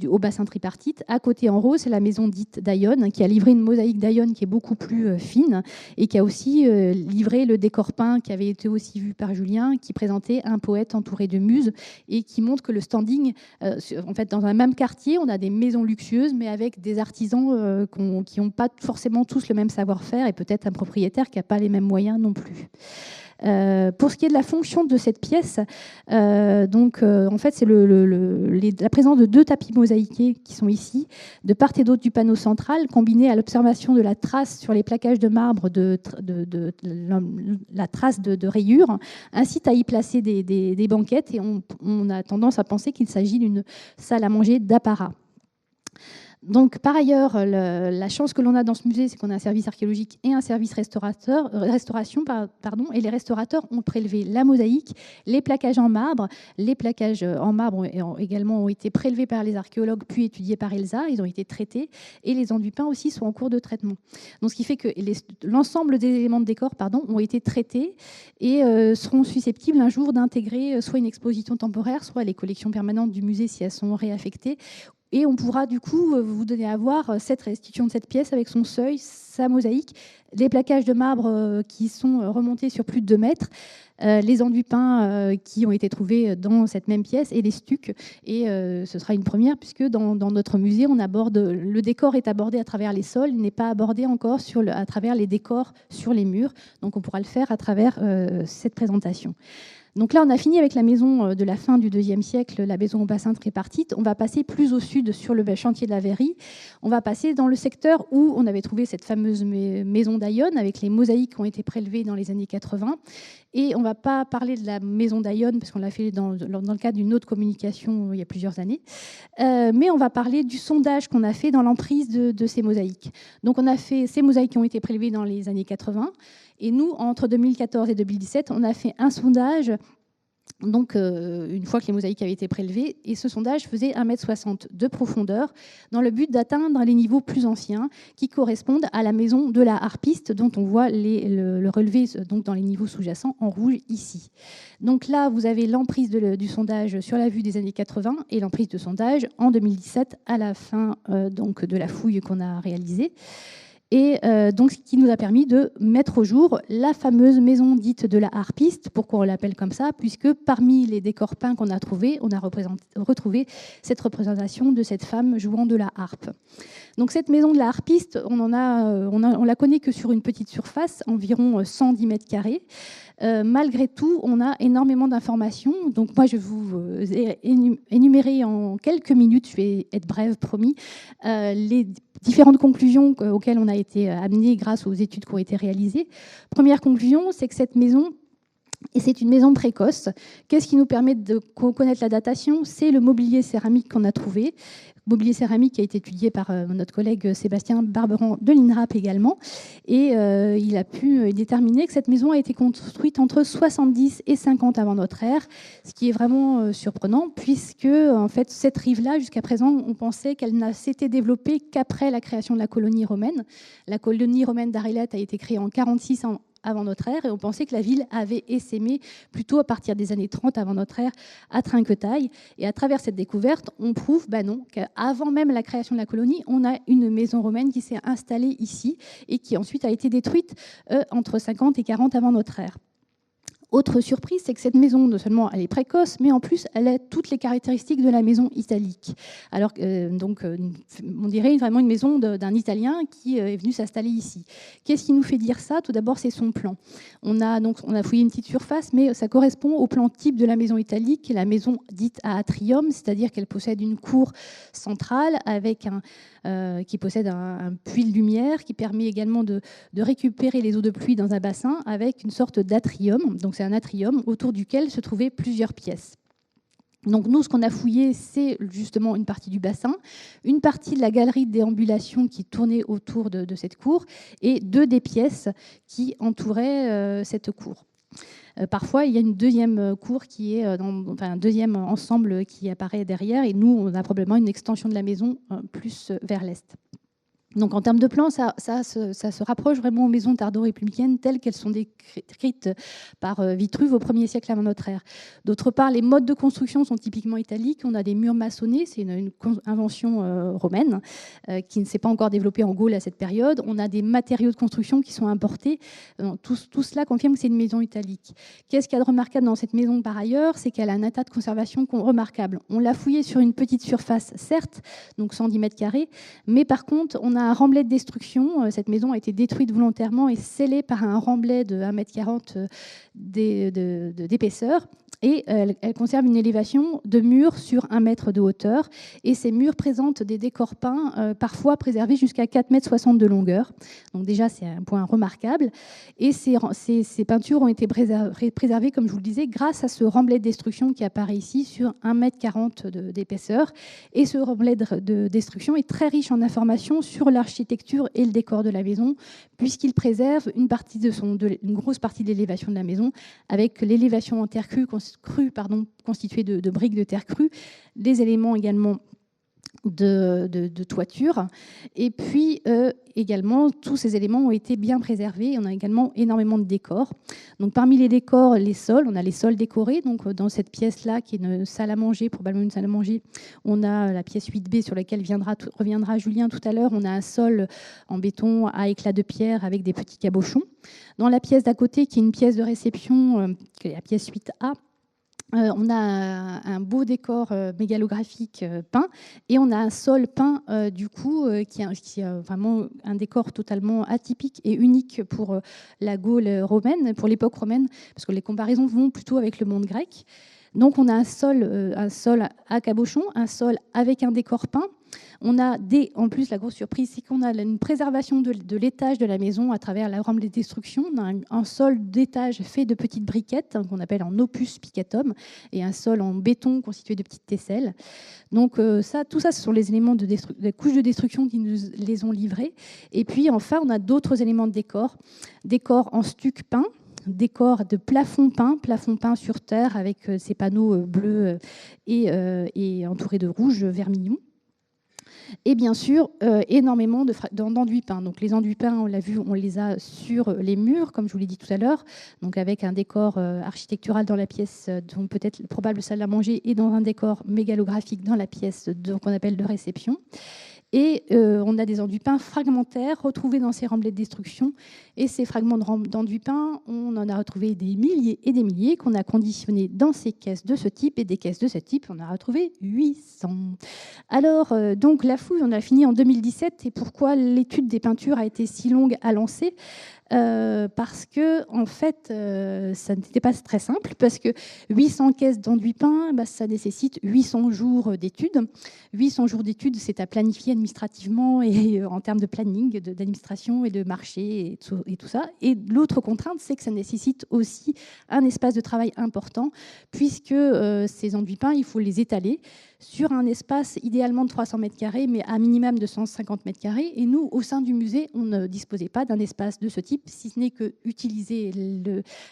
au bassin tripartite. À côté, en rose, c'est la maison dite d'Aillonne, qui a livré une mosaïque d'Aillonne qui est beaucoup plus fine et qui a aussi livré le décor peint qui avait été aussi vu par Julien, qui présentait un poète entouré de muses et qui montre que le standing, en fait, dans un même quartier, on a des maisons luxueuses, mais avec des artisans qui n'ont pas forcément tous le même savoir-faire et peut-être un propriétaire qui n'a pas les mêmes moyens non plus. Pour ce qui est de la fonction de cette pièce, en fait, c'est la présence de 2 tapis mosaïqués qui sont ici, de part et d'autre du panneau central, combiné à l'observation de la trace sur les plaquages de marbre, la trace de rayures, incite à y placer des banquettes, et on a tendance à penser qu'il s'agit d'une salle à manger d'apparat. Donc, par ailleurs, la chance que l'on a dans ce musée, c'est qu'on a un service archéologique et un service restauration, et les restaurateurs ont prélevé la mosaïque, les plaquages en marbre. Les plaquages en marbre également ont été prélevés par les archéologues, puis étudiés par Elsa, ils ont été traités, et les enduits peints aussi sont en cours de traitement. Donc, ce qui fait que l'ensemble des éléments de décor ont été traités et seront susceptibles un jour d'intégrer soit une exposition temporaire, soit les collections permanentes du musée si elles sont réaffectées. Et on pourra du coup vous donner à voir cette restitution de cette pièce avec son seuil, sa mosaïque, les plaquages de marbre qui sont remontés sur plus de 2 mètres, les enduits peints qui ont été trouvés dans cette même pièce et les stucs. Et ce sera une première puisque dans notre musée, le décor est abordé à travers les sols, il n'est pas abordé encore à travers les décors sur les murs. Donc on pourra le faire à travers cette présentation. Donc là, on a fini avec la maison de la fin du IIe siècle, la maison au bassin tripartite. On va passer plus au sud sur le chantier de la Verrerie. On va passer dans le secteur où on avait trouvé cette fameuse maison d'Aïonne avec les mosaïques qui ont été prélevées dans les années 80. Et on ne va pas parler de la maison d'Aïonne parce qu'on l'a fait dans le cadre d'une autre communication il y a plusieurs années. Mais on va parler du sondage qu'on a fait dans l'emprise de ces mosaïques. Donc on a fait ces mosaïques qui ont été prélevées dans les années 80. Et nous, entre 2014 et 2017, on a fait un sondage, donc une fois que les mosaïques avaient été prélevées, et ce sondage faisait 1,60 m de profondeur, dans le but d'atteindre les niveaux plus anciens qui correspondent à la maison de la harpiste, dont on voit le relevé donc dans les niveaux sous-jacents en rouge ici. Donc là, vous avez l'emprise du sondage sur la vue des années 80 et l'emprise de sondage en 2017 à la fin donc de la fouille qu'on a réalisée. Et donc, ce qui nous a permis de mettre au jour la fameuse maison dite de la harpiste. Pourquoi on l'appelle comme ça? Puisque parmi les décors peints qu'on a trouvés, on a retrouvé cette représentation de cette femme jouant de la harpe. Donc cette maison de la harpiste, on la connaît que sur une petite surface, environ 110 mètres carrés. Malgré tout, on a énormément d'informations. Donc moi, je vais vous énumérer en quelques minutes, je vais être brève, promis, les différentes conclusions auxquelles on a été amené grâce aux études qui ont été réalisées. Première conclusion, c'est que cette maison, et c'est une maison précoce. Qu'est-ce qui nous permet de connaître la datation? C'est le mobilier céramique qu'on a trouvé. Mobilier céramique qui a été étudié par notre collègue Sébastien Barberan de l'INRAP également. Et il a pu déterminer que cette maison a été construite entre 70 et 50 avant notre ère, ce qui est vraiment surprenant, puisque en fait, cette rive-là, jusqu'à présent, on pensait qu'elle n'a s'était développée qu'après la création de la colonie romaine. La colonie romaine d'Arélate a été créée en 46 avant notre ère, et on pensait que la ville avait essaimé plutôt à partir des années 30 avant notre ère à Trinquetaille. Et à travers cette découverte, on prouve non, qu'avant même la création de la colonie, on a une maison romaine qui s'est installée ici et qui ensuite a été détruite entre 50 et 40 avant notre ère. Autre surprise, c'est que cette maison, non seulement elle est précoce, mais en plus, elle a toutes les caractéristiques de la maison italique. Alors, on dirait vraiment une maison d'un Italien qui est venu s'installer ici. Qu'est-ce qui nous fait dire ça? Tout d'abord, c'est son plan. On a fouillé une petite surface, mais ça correspond au plan type de la maison italique, qui est la maison dite à atrium, c'est-à-dire qu'elle possède une cour centrale avec qui possède un puits de lumière, qui permet également de récupérer les eaux de pluie dans un bassin avec une sorte d'atrium. Donc c'est un atrium autour duquel se trouvaient plusieurs pièces. Donc nous, ce qu'on a fouillé, c'est justement une partie du bassin, une partie de la galerie de déambulation qui tournait autour de cette cour et 2 des pièces qui entouraient cette cour. Parfois, il y a une deuxième cour qui est un deuxième ensemble qui apparaît derrière, et nous, on a probablement une extension de la maison plus vers l'est. Donc en termes de plan, ça se rapproche vraiment aux maisons tardo-républicaines telles qu'elles sont décrites par Vitruve au 1er siècle avant notre ère. D'autre part, les modes de construction sont typiquement italiques. On a des murs maçonnés, c'est une invention romaine qui ne s'est pas encore développée en Gaule à cette période. On a des matériaux de construction qui sont importés. Tout cela confirme que c'est une maison italique. Qu'est-ce qu'il y a de remarquable dans cette maison par ailleurs? C'est qu'elle a un état de conservation remarquable. On l'a fouillée sur une petite surface, certes, donc 110 mètres carrés, mais par contre, on a a un remblai de destruction. Cette maison a été détruite volontairement et scellée par un remblai de 1,40 m d'épaisseur. Et elle conserve une élévation de murs sur 1 mètre de hauteur. Et ces murs présentent des décors peints, parfois préservés jusqu'à 4,60 m de longueur. Donc déjà, c'est un point remarquable. Et ces peintures ont été préservées, comme je vous le disais, grâce à ce remblai de destruction qui apparaît ici sur 1,40 m d'épaisseur. Et ce remblai de destruction est très riche en informations sur l'architecture et le décor de la maison, puisqu'il préserve une grosse partie de l'élévation de la maison, avec l'élévation en terre crue constituée de briques de terre crue, des éléments également de toiture. Et puis également, tous ces éléments ont été bien préservés. On a également énormément de décors. Donc, parmi les décors, les sols, on a les sols décorés. Donc, dans cette pièce-là, qui est une salle à manger, probablement une salle à manger, on a la pièce 8B sur laquelle reviendra Julien tout à l'heure. On a un sol en béton à éclat de pierre avec des petits cabochons. Dans la pièce d'à côté, qui est une pièce de réception, qui est la pièce 8A, on a un beau décor mégalographique peint et on a un sol peint qui est vraiment un décor totalement atypique et unique pour la Gaule romaine, pour l'époque romaine, parce que les comparaisons vont plutôt avec le monde grec. Donc on a un sol à cabochon, un sol avec un décor peint. On a en plus, la grosse surprise, c'est qu'on a une préservation de l'étage de la maison à travers la rampe des destructions. On a un sol d'étage fait de petites briquettes, qu'on appelle en opus picatum, et un sol en béton constitué de petites tesselles. Donc tout ça, ce sont les éléments de couches de destruction qui nous les ont livrés. Et puis enfin, on a d'autres éléments de décor. Décor en stuc peint, décor de plafond peint sur terre avec ces panneaux bleus et entourés de rouge vermillon. Et bien sûr, énormément d'enduits peints. Donc les enduits peints, on l'a vu, on les a sur les murs, comme je vous l'ai dit tout à l'heure, donc avec un décor architectural dans la pièce, donc peut-être probable salle à manger, et dans un décor mégalographique dans la pièce qu'on appelle de réception. Et on a des enduits peints fragmentaires retrouvés dans ces remblais de destruction. Et ces fragments d'enduits peints, on en a retrouvé des milliers et des milliers qu'on a conditionnés dans ces caisses de ce type. Et des caisses de ce type, on a retrouvé 800. Alors, donc la fouille, on a fini en 2017. Et pourquoi l'étude des peintures a été si longue à lancer ? Parce que en fait, ça n'était pas très simple, parce que 800 caisses d'enduit peint, ça nécessite 800 jours d'études. 800 jours d'études, c'est à planifier administrativement et en termes de planning, d'administration et de marché et tout ça. Et l'autre contrainte, c'est que ça nécessite aussi un espace de travail important, puisque ces enduits peints, il faut les étaler sur un espace idéalement de 300 mètres carrés, mais à minimum de 150 mètres carrés. Et nous, au sein du musée, on ne disposait pas d'un espace de ce type, si ce n'est que utiliser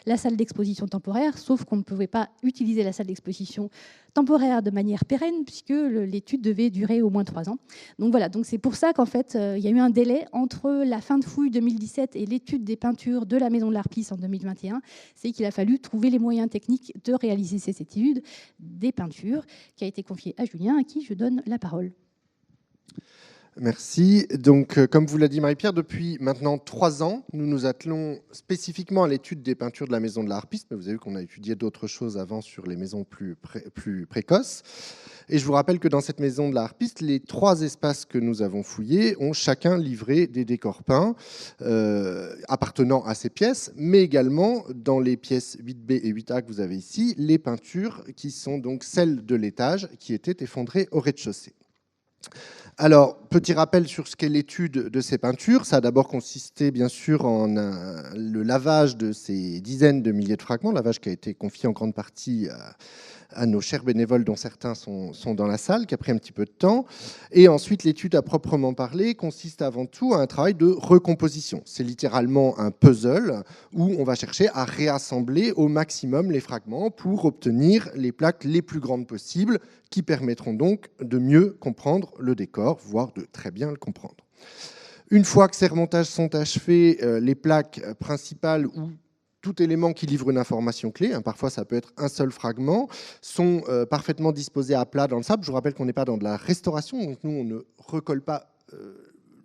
la salle d'exposition temporaire, sauf qu'on ne pouvait pas utiliser la salle d'exposition temporaire de manière pérenne, puisque l'étude devait durer au moins 3 ans. Donc voilà, donc c'est pour ça qu'en fait, il y a eu un délai entre la fin de fouille 2017 et l'étude des peintures de la Maison de l'Harpiste en 2021. C'est qu'il a fallu trouver les moyens techniques de réaliser ces études des peintures, qui a été confiée à Julien, à qui je donne la parole. Merci. Donc, comme vous l'a dit Marie-Pierre, depuis maintenant 3 ans, nous nous attelons spécifiquement à l'étude des peintures de la Maison de la Harpiste, mais vous avez vu qu'on a étudié d'autres choses avant sur les maisons plus précoces. Et je vous rappelle que dans cette Maison de la Harpiste, les 3 espaces que nous avons fouillés ont chacun livré des décors peints appartenant à ces pièces, mais également dans les pièces 8B et 8A que vous avez ici, les peintures qui sont donc celles de l'étage qui étaient effondrées au rez-de-chaussée. Alors, petit rappel sur ce qu'est l'étude de ces peintures. Ça a d'abord consisté, bien sûr, en le lavage de ces dizaines de milliers de fragments, lavage qui a été confié en grande partie à nos chers bénévoles, dont certains sont dans la salle, qui a pris un petit peu de temps. Et ensuite, l'étude à proprement parler consiste avant tout à un travail de recomposition. C'est littéralement un puzzle où on va chercher à réassembler au maximum les fragments pour obtenir les plaques les plus grandes possibles, qui permettront donc de mieux comprendre le décor, voire de très bien le comprendre. Une fois que ces remontages sont achevés, les plaques principales ou tout élément qui livre une information clé, parfois ça peut être un seul fragment, sont parfaitement disposés à plat dans le sable. Je vous rappelle qu'on n'est pas dans de la restauration, donc nous on ne recolle pas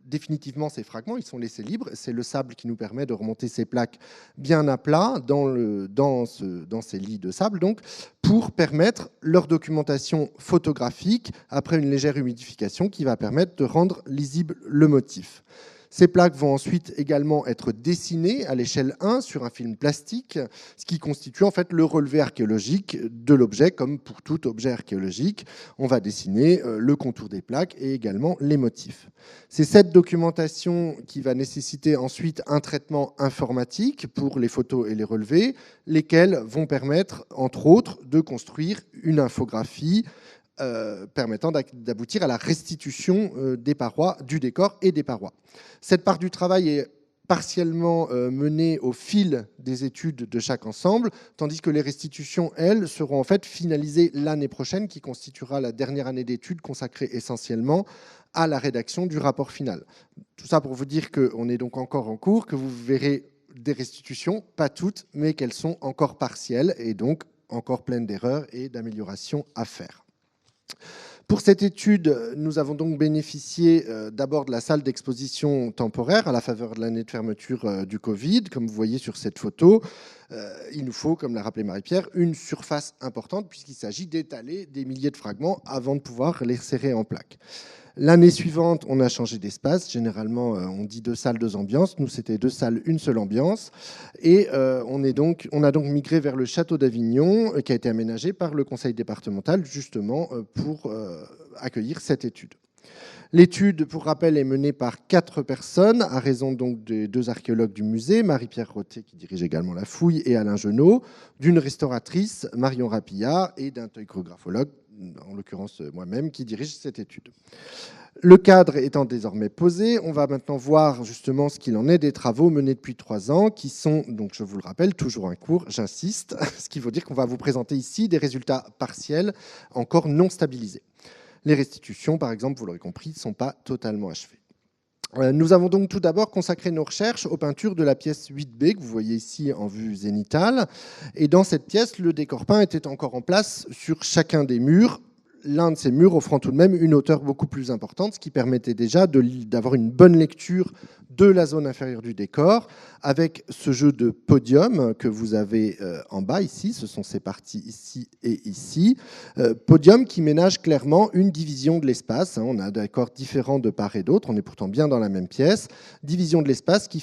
définitivement ces fragments, ils sont laissés libres. C'est le sable qui nous permet de remonter ces plaques bien à plat dans ces lits de sable, donc, pour permettre leur documentation photographique après une légère humidification qui va permettre de rendre lisible le motif. Ces plaques vont ensuite également être dessinées à l'échelle 1 sur un film plastique, ce qui constitue en fait le relevé archéologique de l'objet, comme pour tout objet archéologique. On va dessiner le contour des plaques et également les motifs. C'est cette documentation qui va nécessiter ensuite un traitement informatique pour les photos et les relevés, lesquels vont permettre, entre autres, de construire une infographie permettant d'aboutir à la restitution des parois, du décor et des parois. Cette part du travail est partiellement menée au fil des études de chaque ensemble, tandis que les restitutions, elles, seront en fait finalisées l'année prochaine, qui constituera la dernière année d'études consacrée essentiellement à la rédaction du rapport final. Tout ça pour vous dire qu'on est donc encore en cours, que vous verrez des restitutions, pas toutes, mais qu'elles sont encore partielles et donc encore pleines d'erreurs et d'améliorations à faire. Pour cette étude, nous avons donc bénéficié d'abord de la salle d'exposition temporaire à la faveur de l'année de fermeture du Covid. Comme vous voyez sur cette photo, il nous faut, comme l'a rappelé Marie-Pierre, une surface importante puisqu'il s'agit d'étaler des milliers de fragments avant de pouvoir les serrer en plaques. L'année suivante, on a changé d'espace. Généralement, on dit 2 salles, 2 ambiances. Nous, c'était 2 salles, une seule ambiance. Et on a donc migré vers le château d'Avignon, qui a été aménagé par le conseil départemental, justement, pour accueillir cette étude. L'étude, pour rappel, est menée par 4 personnes, à raison donc des 2 archéologues du musée, Marie-Pierre Roté, qui dirige également la fouille, et Alain Genot, d'une restauratrice, Marion Rapillard, et d'un toïcographologue, en l'occurrence moi-même, qui dirige cette étude. Le cadre étant désormais posé, on va maintenant voir justement ce qu'il en est des travaux menés depuis 3 ans, qui sont, donc je vous le rappelle, toujours en cours, j'insiste, ce qui veut dire qu'on va vous présenter ici des résultats partiels encore non stabilisés. Les restitutions, par exemple, vous l'aurez compris, ne sont pas totalement achevées. Nous avons donc tout d'abord consacré nos recherches aux peintures de la pièce 8B, que vous voyez ici en vue zénitale. Et dans cette pièce, le décor peint était encore en place sur chacun des murs, l'un de ces murs offrant tout de même une hauteur beaucoup plus importante, ce qui permettait déjà d'avoir une bonne lecture de la zone inférieure du décor, avec ce jeu de podium que vous avez en bas ici, ce sont ces parties ici et ici. Podium qui ménage clairement une division de l'espace, on a des décors différents de part et d'autre, on est pourtant bien dans la même pièce. Division de l'espace qui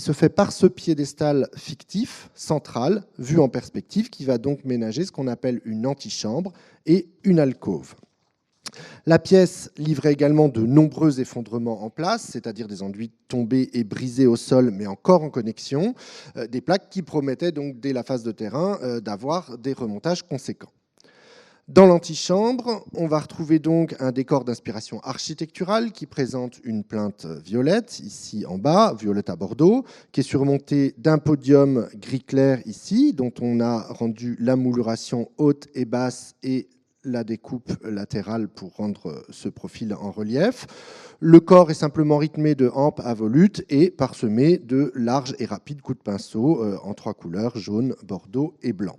se fait par ce piédestal fictif, central, vu en perspective, qui va donc ménager ce qu'on appelle une antichambre et une alcôve. La pièce livrait également de nombreux effondrements en place, c'est-à-dire des enduits tombés et brisés au sol, mais encore en connexion, des plaques qui promettaient donc, dès la phase de terrain, d'avoir des remontages conséquents. Dans l'antichambre, on va retrouver donc un décor d'inspiration architecturale qui présente une plinthe violette, ici en bas, violette à Bordeaux, qui est surmontée d'un podium gris clair ici, dont on a rendu l'amouluration haute et basse et la découpe latérale pour rendre ce profil en relief. Le corps est simplement rythmé de hampes à volutes et parsemé de larges et rapides coups de pinceau en 3 couleurs, jaune, bordeaux et blanc.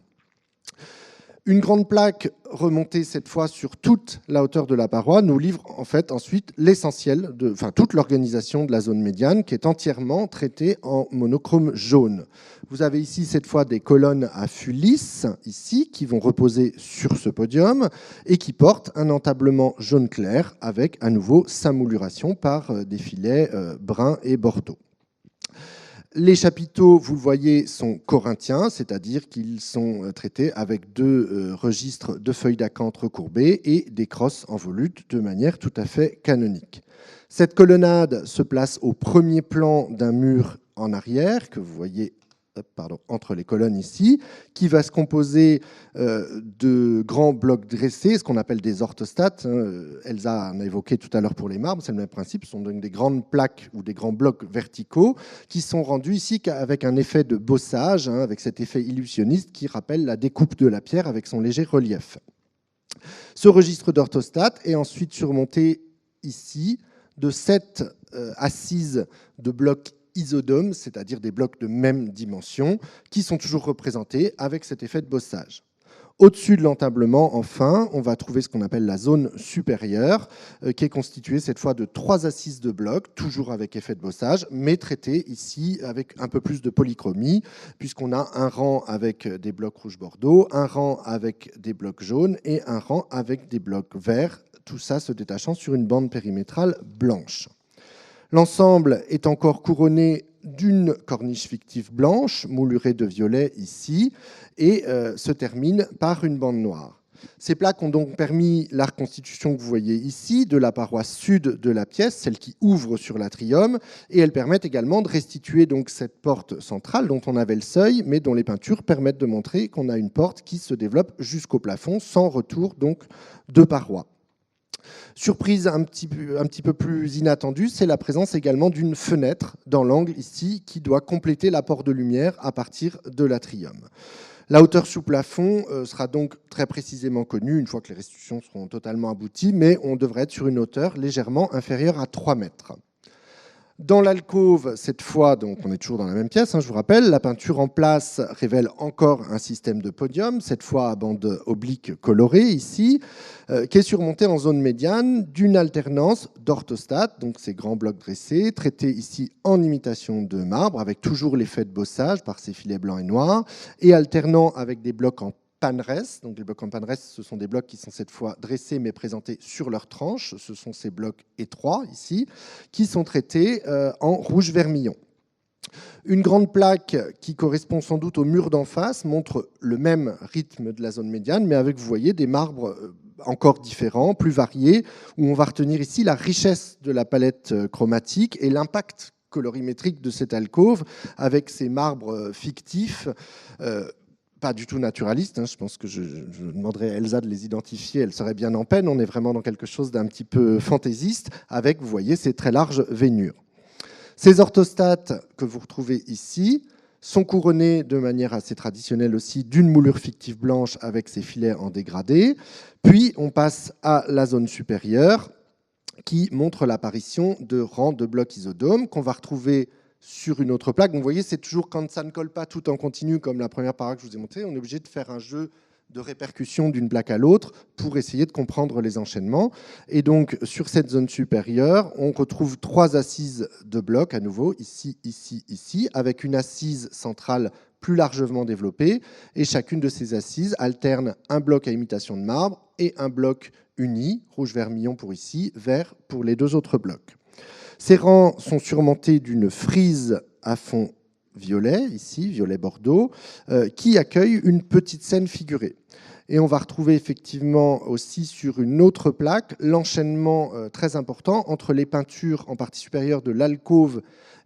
Une grande plaque remontée cette fois sur toute la hauteur de la paroi nous livre en fait ensuite l'essentiel, toute l'organisation de la zone médiane qui est entièrement traitée en monochrome jaune. Vous avez ici cette fois des colonnes à fût lisse ici qui vont reposer sur ce podium et qui portent un entablement jaune clair avec à nouveau sa mouluration par des filets bruns et bordeaux. Les chapiteaux, vous le voyez, sont corinthiens, c'est-à-dire qu'ils sont traités avec 2 registres de feuilles d'acanthe recourbées et des crosses en volute de manière tout à fait canonique. Cette colonnade se place au premier plan d'un mur en arrière, que vous voyez entre les colonnes ici, qui va se composer de grands blocs dressés, ce qu'on appelle des orthostates. Elsa en a évoqué tout à l'heure pour les marbres, c'est le même principe, ce sont donc des grandes plaques ou des grands blocs verticaux qui sont rendus ici avec un effet de bossage, avec cet effet illusionniste qui rappelle la découpe de la pierre avec son léger relief. Ce registre d'orthostates est ensuite surmonté ici de 7 assises de blocs isodomes, c'est-à-dire des blocs de même dimension, qui sont toujours représentés avec cet effet de bossage. Au-dessus de l'entablement, enfin, on va trouver ce qu'on appelle la zone supérieure, qui est constituée cette fois de 3 assises de blocs, toujours avec effet de bossage, mais traitées ici avec un peu plus de polychromie, puisqu'on a un rang avec des blocs rouge-bordeaux, un rang avec des blocs jaunes et un rang avec des blocs verts, tout ça se détachant sur une bande périmétrale blanche. L'ensemble est encore couronné d'une corniche fictive blanche, moulurée de violet ici, et se termine par une bande noire. Ces plaques ont donc permis la reconstitution que vous voyez ici de la paroi sud de la pièce, celle qui ouvre sur l'atrium, et elles permettent également de restituer donc cette porte centrale dont on avait le seuil, mais dont les peintures permettent de montrer qu'on a une porte qui se développe jusqu'au plafond sans retour donc de paroi. Surprise un petit peu plus inattendue, c'est la présence également d'une fenêtre dans l'angle ici qui doit compléter l'apport de lumière à partir de l'atrium. La hauteur sous plafond sera donc très précisément connue une fois que les restitutions seront totalement abouties, mais on devrait être sur une hauteur légèrement inférieure à 3 mètres. Dans l'alcôve, cette fois, donc on est toujours dans la même pièce, je vous rappelle, la peinture en place révèle encore un système de podium, cette fois à bande oblique colorée ici, qui est surmonté en zone médiane d'une alternance d'orthostates, donc ces grands blocs dressés, traités ici en imitation de marbre, avec toujours l'effet de bossage par ces filets blancs et noirs, et alternant avec des blocs en paneresse. Donc les blocs en paneresse, ce sont des blocs qui sont cette fois dressés mais présentés sur leur tranche. Ce sont ces blocs étroits ici, qui sont traités en rouge vermillon. Une grande plaque qui correspond sans doute au mur d'en face montre le même rythme de la zone médiane, mais avec, vous voyez, des marbres encore différents, plus variés, où on va retenir ici la richesse de la palette chromatique et l'impact colorimétrique de cette alcôve avec ces marbres fictifs, pas du tout naturalistes. Je pense que je demanderais à Elsa de les identifier, elle serait bien en peine. On est vraiment dans quelque chose d'un petit peu fantaisiste, avec, vous voyez, ces très larges veinures. Ces orthostates que vous retrouvez ici sont couronnés de manière assez traditionnelle aussi d'une moulure fictive blanche avec ses filets en dégradé. Puis on passe à la zone supérieure qui montre l'apparition de rangs de blocs isodomes qu'on va retrouver sur une autre plaque. Donc vous voyez, c'est toujours quand ça ne colle pas tout en continu comme la première paroi que je vous ai montrée, on est obligé de faire un jeu de répercussion d'une plaque à l'autre pour essayer de comprendre les enchaînements. Et donc, sur cette zone supérieure, on retrouve 3 assises de blocs, à nouveau, ici, ici, ici, avec une assise centrale plus largement développée. Et chacune de ces assises alterne un bloc à imitation de marbre et un bloc uni, rouge vermillon pour ici, vert pour les 2 autres blocs. Ces rangs sont surmontés d'une frise à fond violet, ici, violet-bordeaux, qui accueille une petite scène figurée. Et on va retrouver effectivement aussi sur une autre plaque l'enchaînement très important entre les peintures en partie supérieure de l'alcôve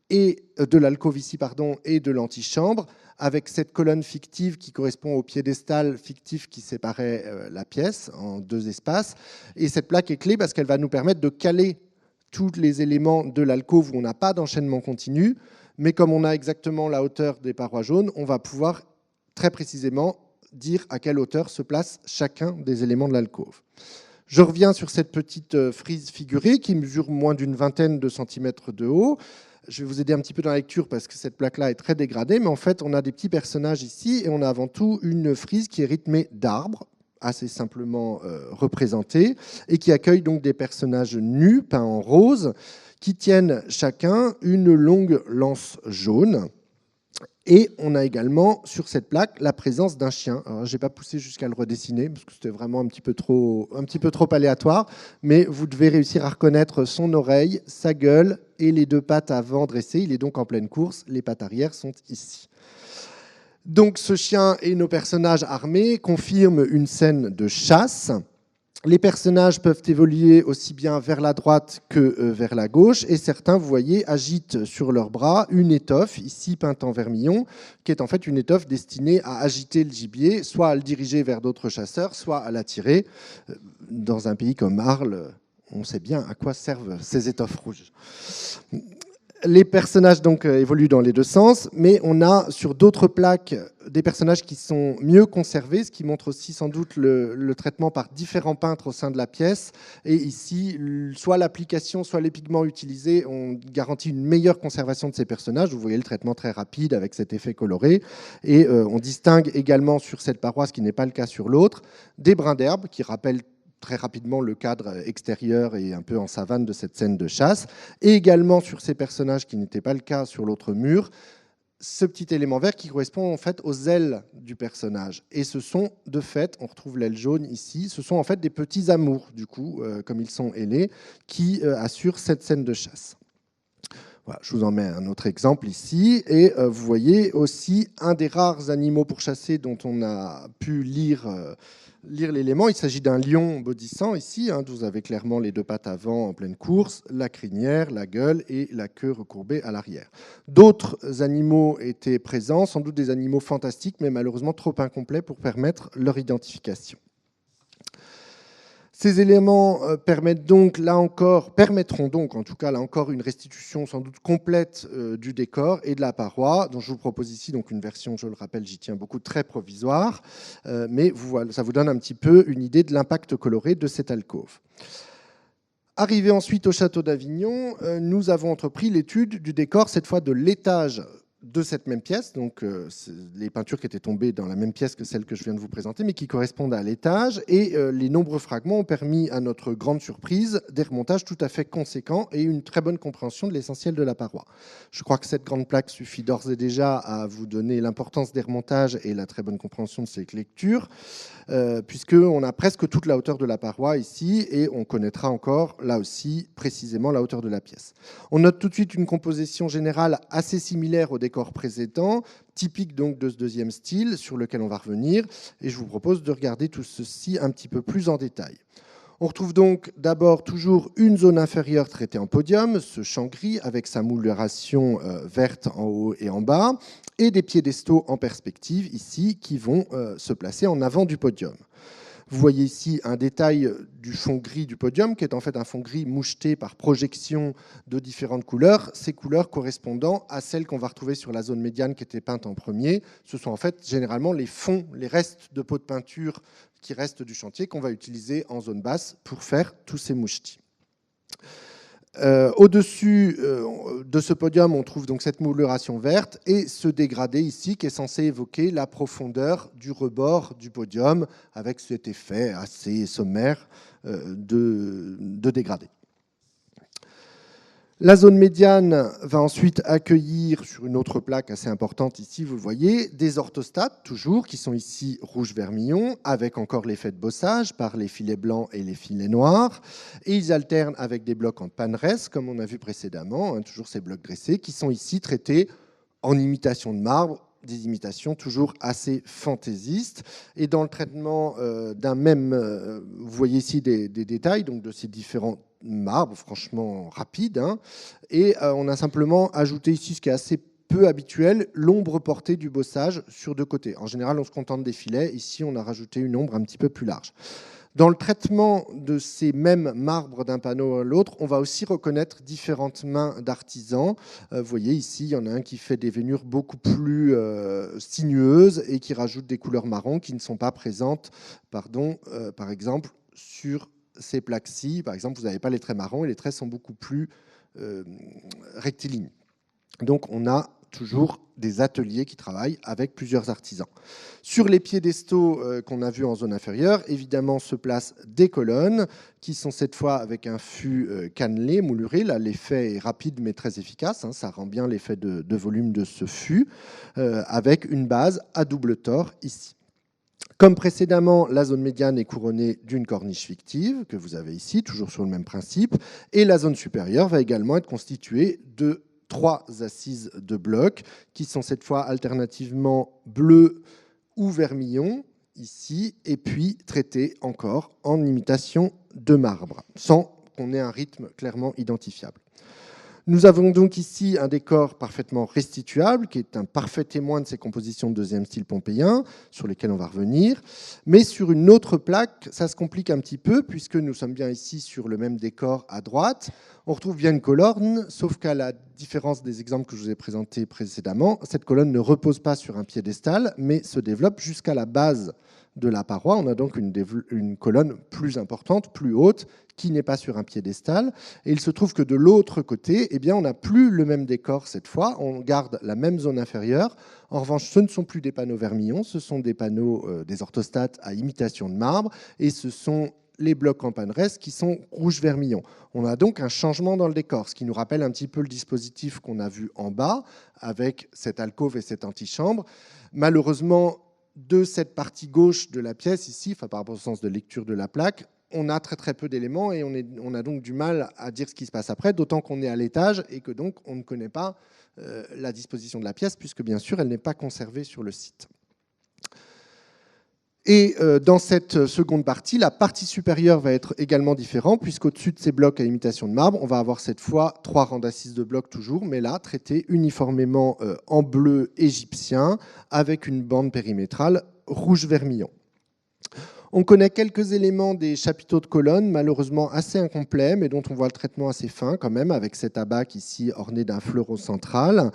et de l'antichambre, avec cette colonne fictive qui correspond au piédestal fictif qui séparait la pièce en 2 espaces. Et cette plaque est clé parce qu'elle va nous permettre de caler tous les éléments de l'alcôve où on n'a pas d'enchaînement continu, mais comme on a exactement la hauteur des parois jaunes, on va pouvoir très précisément dire à quelle hauteur se place chacun des éléments de l'alcôve. Je reviens sur cette petite frise figurée qui mesure moins d'une vingtaine de centimètres de haut. Je vais vous aider un petit peu dans la lecture parce que cette plaque-là est très dégradée, mais en fait, on a des petits personnages ici et on a avant tout une frise qui est rythmée d'arbres, assez simplement représentés, et qui accueille donc des personnages nus, peints en rose, qui tiennent chacun une longue lance jaune. Et on a également sur cette plaque la présence d'un chien. Alors, je n'ai pas poussé jusqu'à le redessiner parce que c'était vraiment un petit peu trop aléatoire, mais vous devez réussir à reconnaître son oreille, sa gueule et les 2 pattes avant dressées. Il est donc en pleine course. Les pattes arrière sont ici. Donc ce chien et nos personnages armés confirment une scène de chasse. Les personnages peuvent évoluer aussi bien vers la droite que vers la gauche, et certains, vous voyez, agitent sur leurs bras une étoffe, ici peinte en vermillon, qui est en fait une étoffe destinée à agiter le gibier, soit à le diriger vers d'autres chasseurs, soit à l'attirer. Dans un pays comme Arles, on sait bien à quoi servent ces étoffes rouges. Les personnages donc évoluent dans les deux sens, mais on a sur d'autres plaques des personnages qui sont mieux conservés, ce qui montre aussi sans doute le traitement par différents peintres au sein de la pièce. Et ici, soit l'application, soit les pigments utilisés ont garanti une meilleure conservation de ces personnages. Vous voyez le traitement très rapide avec cet effet coloré. Et on distingue également sur cette paroi, ce qui n'est pas le cas sur l'autre, des brins d'herbe qui rappellent très rapidement le cadre extérieur et un peu en savane de cette scène de chasse, et également sur ces personnages qui n'étaient pas le cas sur l'autre mur, ce petit élément vert qui correspond en fait aux ailes du personnage. Et ce sont de fait, on retrouve l'aile jaune ici, ce sont en fait des petits amours du coup, comme ils sont ailés, qui assurent cette scène de chasse. Voilà, je vous en mets un autre exemple ici, et vous voyez aussi un des rares animaux pour chasser dont on a pu lire l'élément. Il s'agit d'un lion bondissant ici. Vous avez clairement les deux pattes avant en pleine course, la crinière, la gueule et la queue recourbée à l'arrière. D'autres animaux étaient présents, sans doute des animaux fantastiques, mais malheureusement trop incomplets pour permettre leur identification. Ces éléments permettront donc, en tout cas là encore, une restitution sans doute complète du décor et de la paroi, dont je vous propose ici donc une version, je le rappelle, j'y tiens beaucoup, très provisoire, mais ça vous donne un petit peu une idée de l'impact coloré de cette alcôve. Arrivé ensuite au château d'Avignon, nous avons entrepris l'étude du décor, cette fois de l'étage de cette même pièce, donc les peintures qui étaient tombées dans la même pièce que celle que je viens de vous présenter, mais qui correspondent à l'étage, et les nombreux fragments ont permis à notre grande surprise des remontages tout à fait conséquents et une très bonne compréhension de l'essentiel de la paroi. Je crois que cette grande plaque suffit d'ores et déjà à vous donner l'importance des remontages et la très bonne compréhension de ces lectures, puisqu'on a presque toute la hauteur de la paroi ici, et on connaîtra encore, là aussi, précisément la hauteur de la pièce. On note tout de suite une composition générale assez similaire au décor précédent, typique donc de ce deuxième style, sur lequel on va revenir, et je vous propose de regarder tout ceci un petit peu plus en détail. On retrouve donc d'abord toujours une zone inférieure traitée en podium, ce champ gris avec sa mouleuration verte en haut et en bas, et des piédestaux en perspective ici qui vont se placer en avant du podium. Vous voyez ici un détail du fond gris du podium, qui est en fait un fond gris moucheté par projection de différentes couleurs, ces couleurs correspondant à celles qu'on va retrouver sur la zone médiane qui était peinte en premier. Ce sont en fait généralement les fonds, les restes de pots de peinture qui restent du chantier qu'on va utiliser en zone basse pour faire tous ces mouchetis. Au-dessus de ce podium, on trouve donc cette mouleuration verte et ce dégradé ici qui est censé évoquer la profondeur du rebord du podium avec cet effet assez sommaire de dégradé. La zone médiane va ensuite accueillir, sur une autre plaque assez importante ici, vous le voyez, des orthostates, toujours, qui sont ici rouge-vermillon, avec encore l'effet de bossage par les filets blancs et les filets noirs. Et ils alternent avec des blocs en panneresse, comme on a vu précédemment, toujours ces blocs dressés, qui sont ici traités en imitation de marbre, des imitations toujours assez fantaisistes. Et dans le traitement d'un même, vous voyez ici des détails donc de ces différents marbre, franchement rapide. Et on a simplement ajouté ici, ce qui est assez peu habituel, l'ombre portée du bossage sur deux côtés. En général, on se contente des filets. Ici, on a rajouté une ombre un petit peu plus large. Dans le traitement de ces mêmes marbres d'un panneau à l'autre, on va aussi reconnaître différentes mains d'artisans. Vous voyez ici, il y en a un qui fait des veinures beaucoup plus sinueuses et qui rajoute des couleurs marron qui ne sont pas présentes, par exemple, sur ces plaques-ci. Par exemple, vous n'avez pas les traits marrons et les traits sont beaucoup plus rectilignes. Donc, on a toujours des ateliers qui travaillent avec plusieurs artisans. Sur les piédestaux qu'on a vus en zone inférieure, évidemment, se placent des colonnes qui sont cette fois avec un fût cannelé, mouluré. Là, l'effet est rapide mais très efficace. Ça rend bien l'effet de volume de ce fût, avec une base à double tore ici. Comme précédemment, la zone médiane est couronnée d'une corniche fictive, que vous avez ici, toujours sur le même principe, et la zone supérieure va également être constituée de 3 assises de blocs, qui sont cette fois alternativement bleu ou vermillon, ici, et puis traitées encore en imitation de marbre, sans qu'on ait un rythme clairement identifiable. Nous avons donc ici un décor parfaitement restituable, qui est un parfait témoin de ces compositions de deuxième style pompéien, sur lesquelles on va revenir. Mais sur une autre plaque, ça se complique un petit peu, puisque nous sommes bien ici sur le même décor à droite. On retrouve bien une colonne, sauf qu'à la différence des exemples que je vous ai présentés précédemment, cette colonne ne repose pas sur un piédestal, mais se développe jusqu'à la base de la paroi. On a donc une colonne plus importante, plus haute, qui n'est pas sur un piédestal. Et il se trouve que de l'autre côté, eh bien, on n'a plus le même décor cette fois, on garde la même zone inférieure. En revanche, ce ne sont plus des panneaux vermillon, ce sont des panneaux, des orthostates à imitation de marbre, et ce sont les blocs campaneresques qui sont rouge vermillon. On a donc un changement dans le décor, ce qui nous rappelle un petit peu le dispositif qu'on a vu en bas, avec cette alcôve et cette antichambre. Malheureusement, de cette partie gauche de la pièce, ici, enfin, par rapport au sens de lecture de la plaque, on a très peu d'éléments et on a donc du mal à dire ce qui se passe après, d'autant qu'on est à l'étage et que donc on ne connaît pas la disposition de la pièce, puisque bien sûr elle n'est pas conservée sur le site. Et dans cette seconde partie, la partie supérieure va être également différente, puisqu'au-dessus de ces blocs à imitation de marbre, on va avoir cette fois 3 rangs d'assises de blocs toujours, mais là traités uniformément en bleu égyptien, avec une bande périmétrale rouge vermillon. On connaît quelques éléments des chapiteaux de colonnes, malheureusement assez incomplets, mais dont on voit le traitement assez fin quand même, avec cet abaque ici orné d'un fleuron central.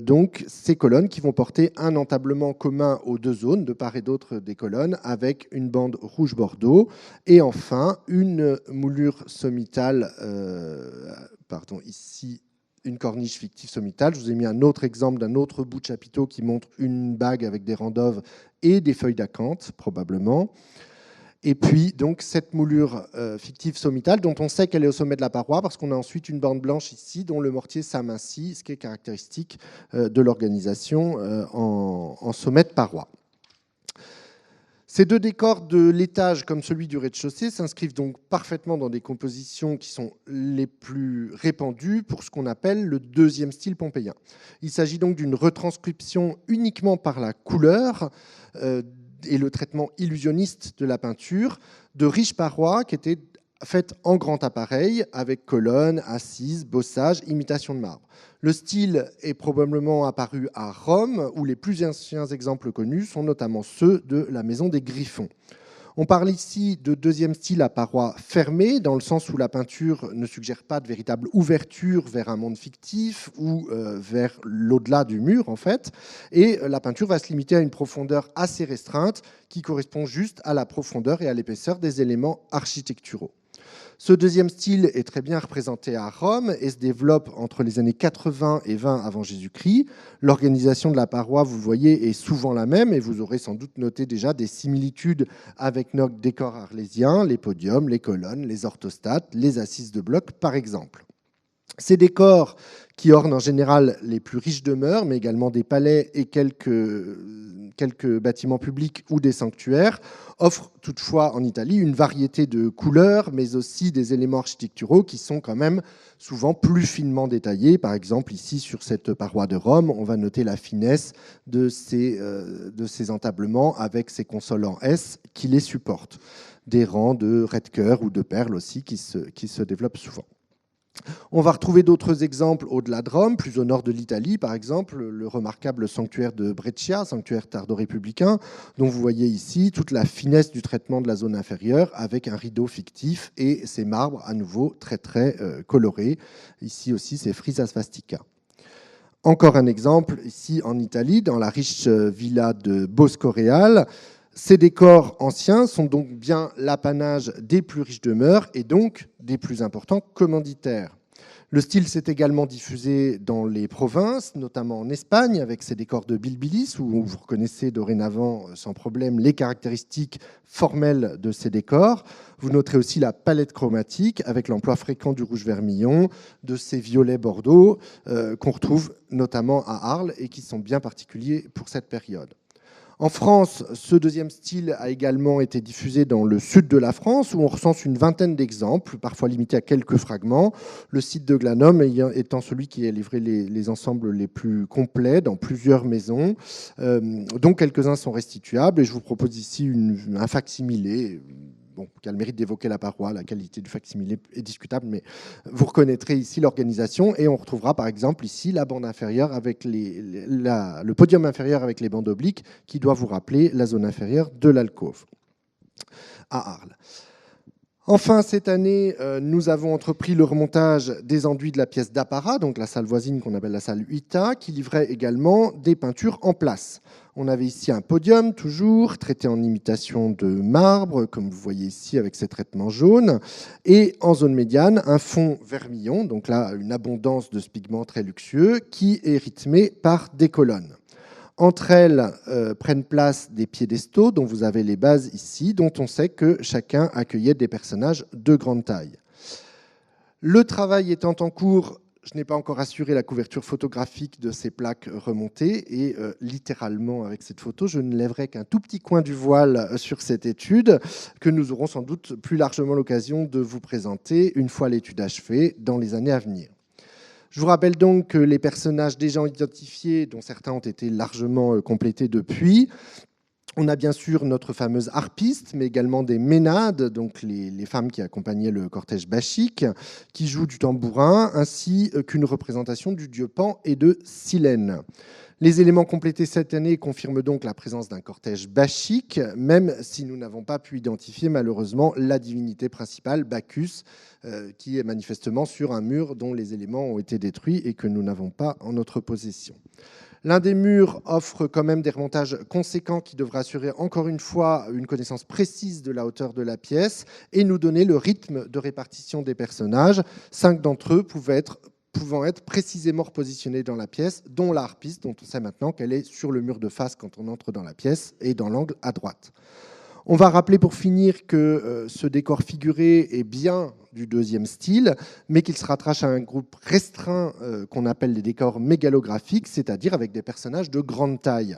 Donc ces colonnes qui vont porter un entablement commun aux deux zones, de part et d'autre des colonnes, avec une bande rouge bordeaux. Et enfin, une moulure sommitale, ici, une corniche fictive sommitale. Je vous ai mis un autre exemple d'un autre bout de chapiteau qui montre une bague avec des rangs d'oeuvre et des feuilles d'acanthe, probablement. Et puis, donc, cette moulure fictive sommitale, dont on sait qu'elle est au sommet de la paroi, parce qu'on a ensuite une bande blanche ici, dont le mortier s'amincit, ce qui est caractéristique de l'organisation en sommet de paroi. Ces deux décors de l'étage comme celui du rez-de-chaussée s'inscrivent donc parfaitement dans des compositions qui sont les plus répandues pour ce qu'on appelle le deuxième style pompéien. Il s'agit donc d'une retranscription uniquement par la couleur et le traitement illusionniste de la peinture de riches parois qui étaient faites en grand appareil avec colonnes, assises, bossages, imitation de marbre. Le style est probablement apparu à Rome, où les plus anciens exemples connus sont notamment ceux de la maison des Griffons. On parle ici de deuxième style à parois fermées, dans le sens où la peinture ne suggère pas de véritable ouverture vers un monde fictif ou vers l'au-delà du mur, en fait. Et la peinture va se limiter à une profondeur assez restreinte, qui correspond juste à la profondeur et à l'épaisseur des éléments architecturaux. Ce deuxième style est très bien représenté à Rome et se développe entre les années 80 et 20 avant Jésus-Christ. L'organisation de la paroi, vous le voyez, est souvent la même et vous aurez sans doute noté déjà des similitudes avec nos décors arlésiens, les podiums, les colonnes, les orthostates, les assises de blocs, par exemple. Ces décors qui ornent en général les plus riches demeures, mais également des palais et quelques bâtiments publics ou des sanctuaires, offrent toutefois en Italie une variété de couleurs, mais aussi des éléments architecturaux qui sont quand même souvent plus finement détaillés. Par exemple, ici, sur cette paroi de Rome, on va noter la finesse de ces entablements avec ces consoles en S qui les supportent. Des rangs de raies-de-cœur ou de perles aussi qui se développent souvent. On va retrouver d'autres exemples au-delà de Rome, plus au nord de l'Italie, par exemple, le remarquable sanctuaire de Brescia, sanctuaire tardo-républicain, dont vous voyez ici toute la finesse du traitement de la zone inférieure avec un rideau fictif et ces marbres à nouveau très colorés. Ici aussi, ces frises à svastika. Encore un exemple, ici en Italie, dans la riche villa de Bosco-Reale. Ces décors anciens sont donc bien l'apanage des plus riches demeures et donc des plus importants commanditaires. Le style s'est également diffusé dans les provinces, notamment en Espagne, avec ses décors de Bilbilis, où vous reconnaissez dorénavant sans problème les caractéristiques formelles de ces décors. Vous noterez aussi la palette chromatique, avec l'emploi fréquent du rouge vermillon, de ces violets bordeaux, qu'on retrouve notamment à Arles et qui sont bien particuliers pour cette période. En France, ce deuxième style a également été diffusé dans le sud de la France, où on recense une vingtaine d'exemples, parfois limités à quelques fragments. Le site de Glanum étant celui qui a livré les ensembles les plus complets dans plusieurs maisons, dont quelques-uns sont restituables. Et je vous propose ici un facsimilé qui a le mérite d'évoquer la paroi. La qualité du facsimilé est discutable, mais vous reconnaîtrez ici l'organisation, et on retrouvera par exemple ici la bande inférieure avec le podium inférieur avec les bandes obliques, qui doit vous rappeler la zone inférieure de l'alcôve à Arles. Enfin, cette année, nous avons entrepris le remontage des enduits de la pièce d'apparat, donc la salle voisine qu'on appelle la salle 8A, qui livrait également des peintures en place. On avait ici un podium, toujours, traité en imitation de marbre, comme vous voyez ici avec ces traitements jaunes, et en zone médiane, un fond vermillon, donc là, une abondance de ce pigment très luxueux, qui est rythmé par des colonnes. Entre elles prennent place des piédestaux dont vous avez les bases ici, dont on sait que chacun accueillait des personnages de grande taille. Le travail étant en cours, je n'ai pas encore assuré la couverture photographique de ces plaques remontées et littéralement avec cette photo, je ne lèverai qu'un tout petit coin du voile sur cette étude que nous aurons sans doute plus largement l'occasion de vous présenter une fois l'étude achevée dans les années à venir. Je vous rappelle donc que les personnages déjà identifiés, dont certains ont été largement complétés depuis, on a bien sûr notre fameuse harpiste, mais également des ménades, donc les femmes qui accompagnaient le cortège bachique, qui jouent du tambourin, ainsi qu'une représentation du dieu Pan et de Silène. Les éléments complétés cette année confirment donc la présence d'un cortège bachique, même si nous n'avons pas pu identifier malheureusement la divinité principale, Bacchus, qui est manifestement sur un mur dont les éléments ont été détruits et que nous n'avons pas en notre possession. L'un des murs offre quand même des remontages conséquents qui devraient assurer encore une fois une connaissance précise de la hauteur de la pièce et nous donner le rythme de répartition des personnages. 5 d'entre eux pouvant être précisément repositionnés dans la pièce, dont la harpiste, dont on sait maintenant qu'elle est sur le mur de face quand on entre dans la pièce et dans l'angle à droite. On va rappeler pour finir que ce décor figuré est bien du deuxième style, mais qu'il se rattache à un groupe restreint qu'on appelle les décors mégalographiques, c'est-à-dire avec des personnages de grande taille.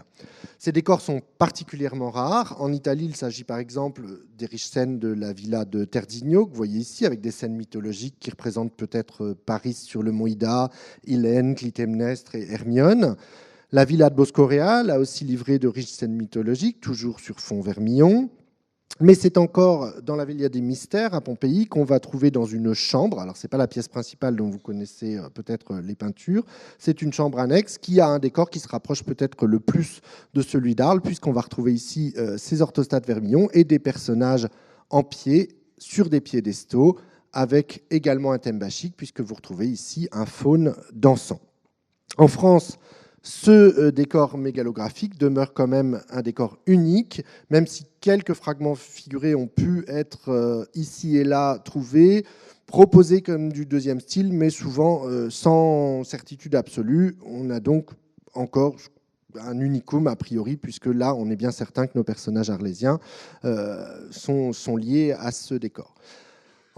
Ces décors sont particulièrement rares. En Italie, il s'agit par exemple des riches scènes de la villa de Terdigno, que vous voyez ici, avec des scènes mythologiques qui représentent peut-être Paris sur le mont Ida, Hélène, Clytemnestre et Hermione. La villa de Boscoréal a aussi livré de riches scènes mythologiques, toujours sur fond vermillon. Mais c'est encore dans la Villa des Mystères à Pompéi qu'on va trouver dans une chambre. Alors, ce n'est pas la pièce principale dont vous connaissez peut-être les peintures. C'est une chambre annexe qui a un décor qui se rapproche peut-être le plus de celui d'Arles, puisqu'on va retrouver ici ces orthostates vermillons et des personnages en pied sur des piédestaux, avec également un thème bachique, puisque vous retrouvez ici un faune dansant. En France, ce décor mégalographique demeure quand même un décor unique, même si quelques fragments figurés ont pu être ici et là trouvés, proposés comme du deuxième style, mais souvent sans certitude absolue. On a donc encore un unicum a priori, puisque là, on est bien certain que nos personnages arlésiens sont liés à ce décor.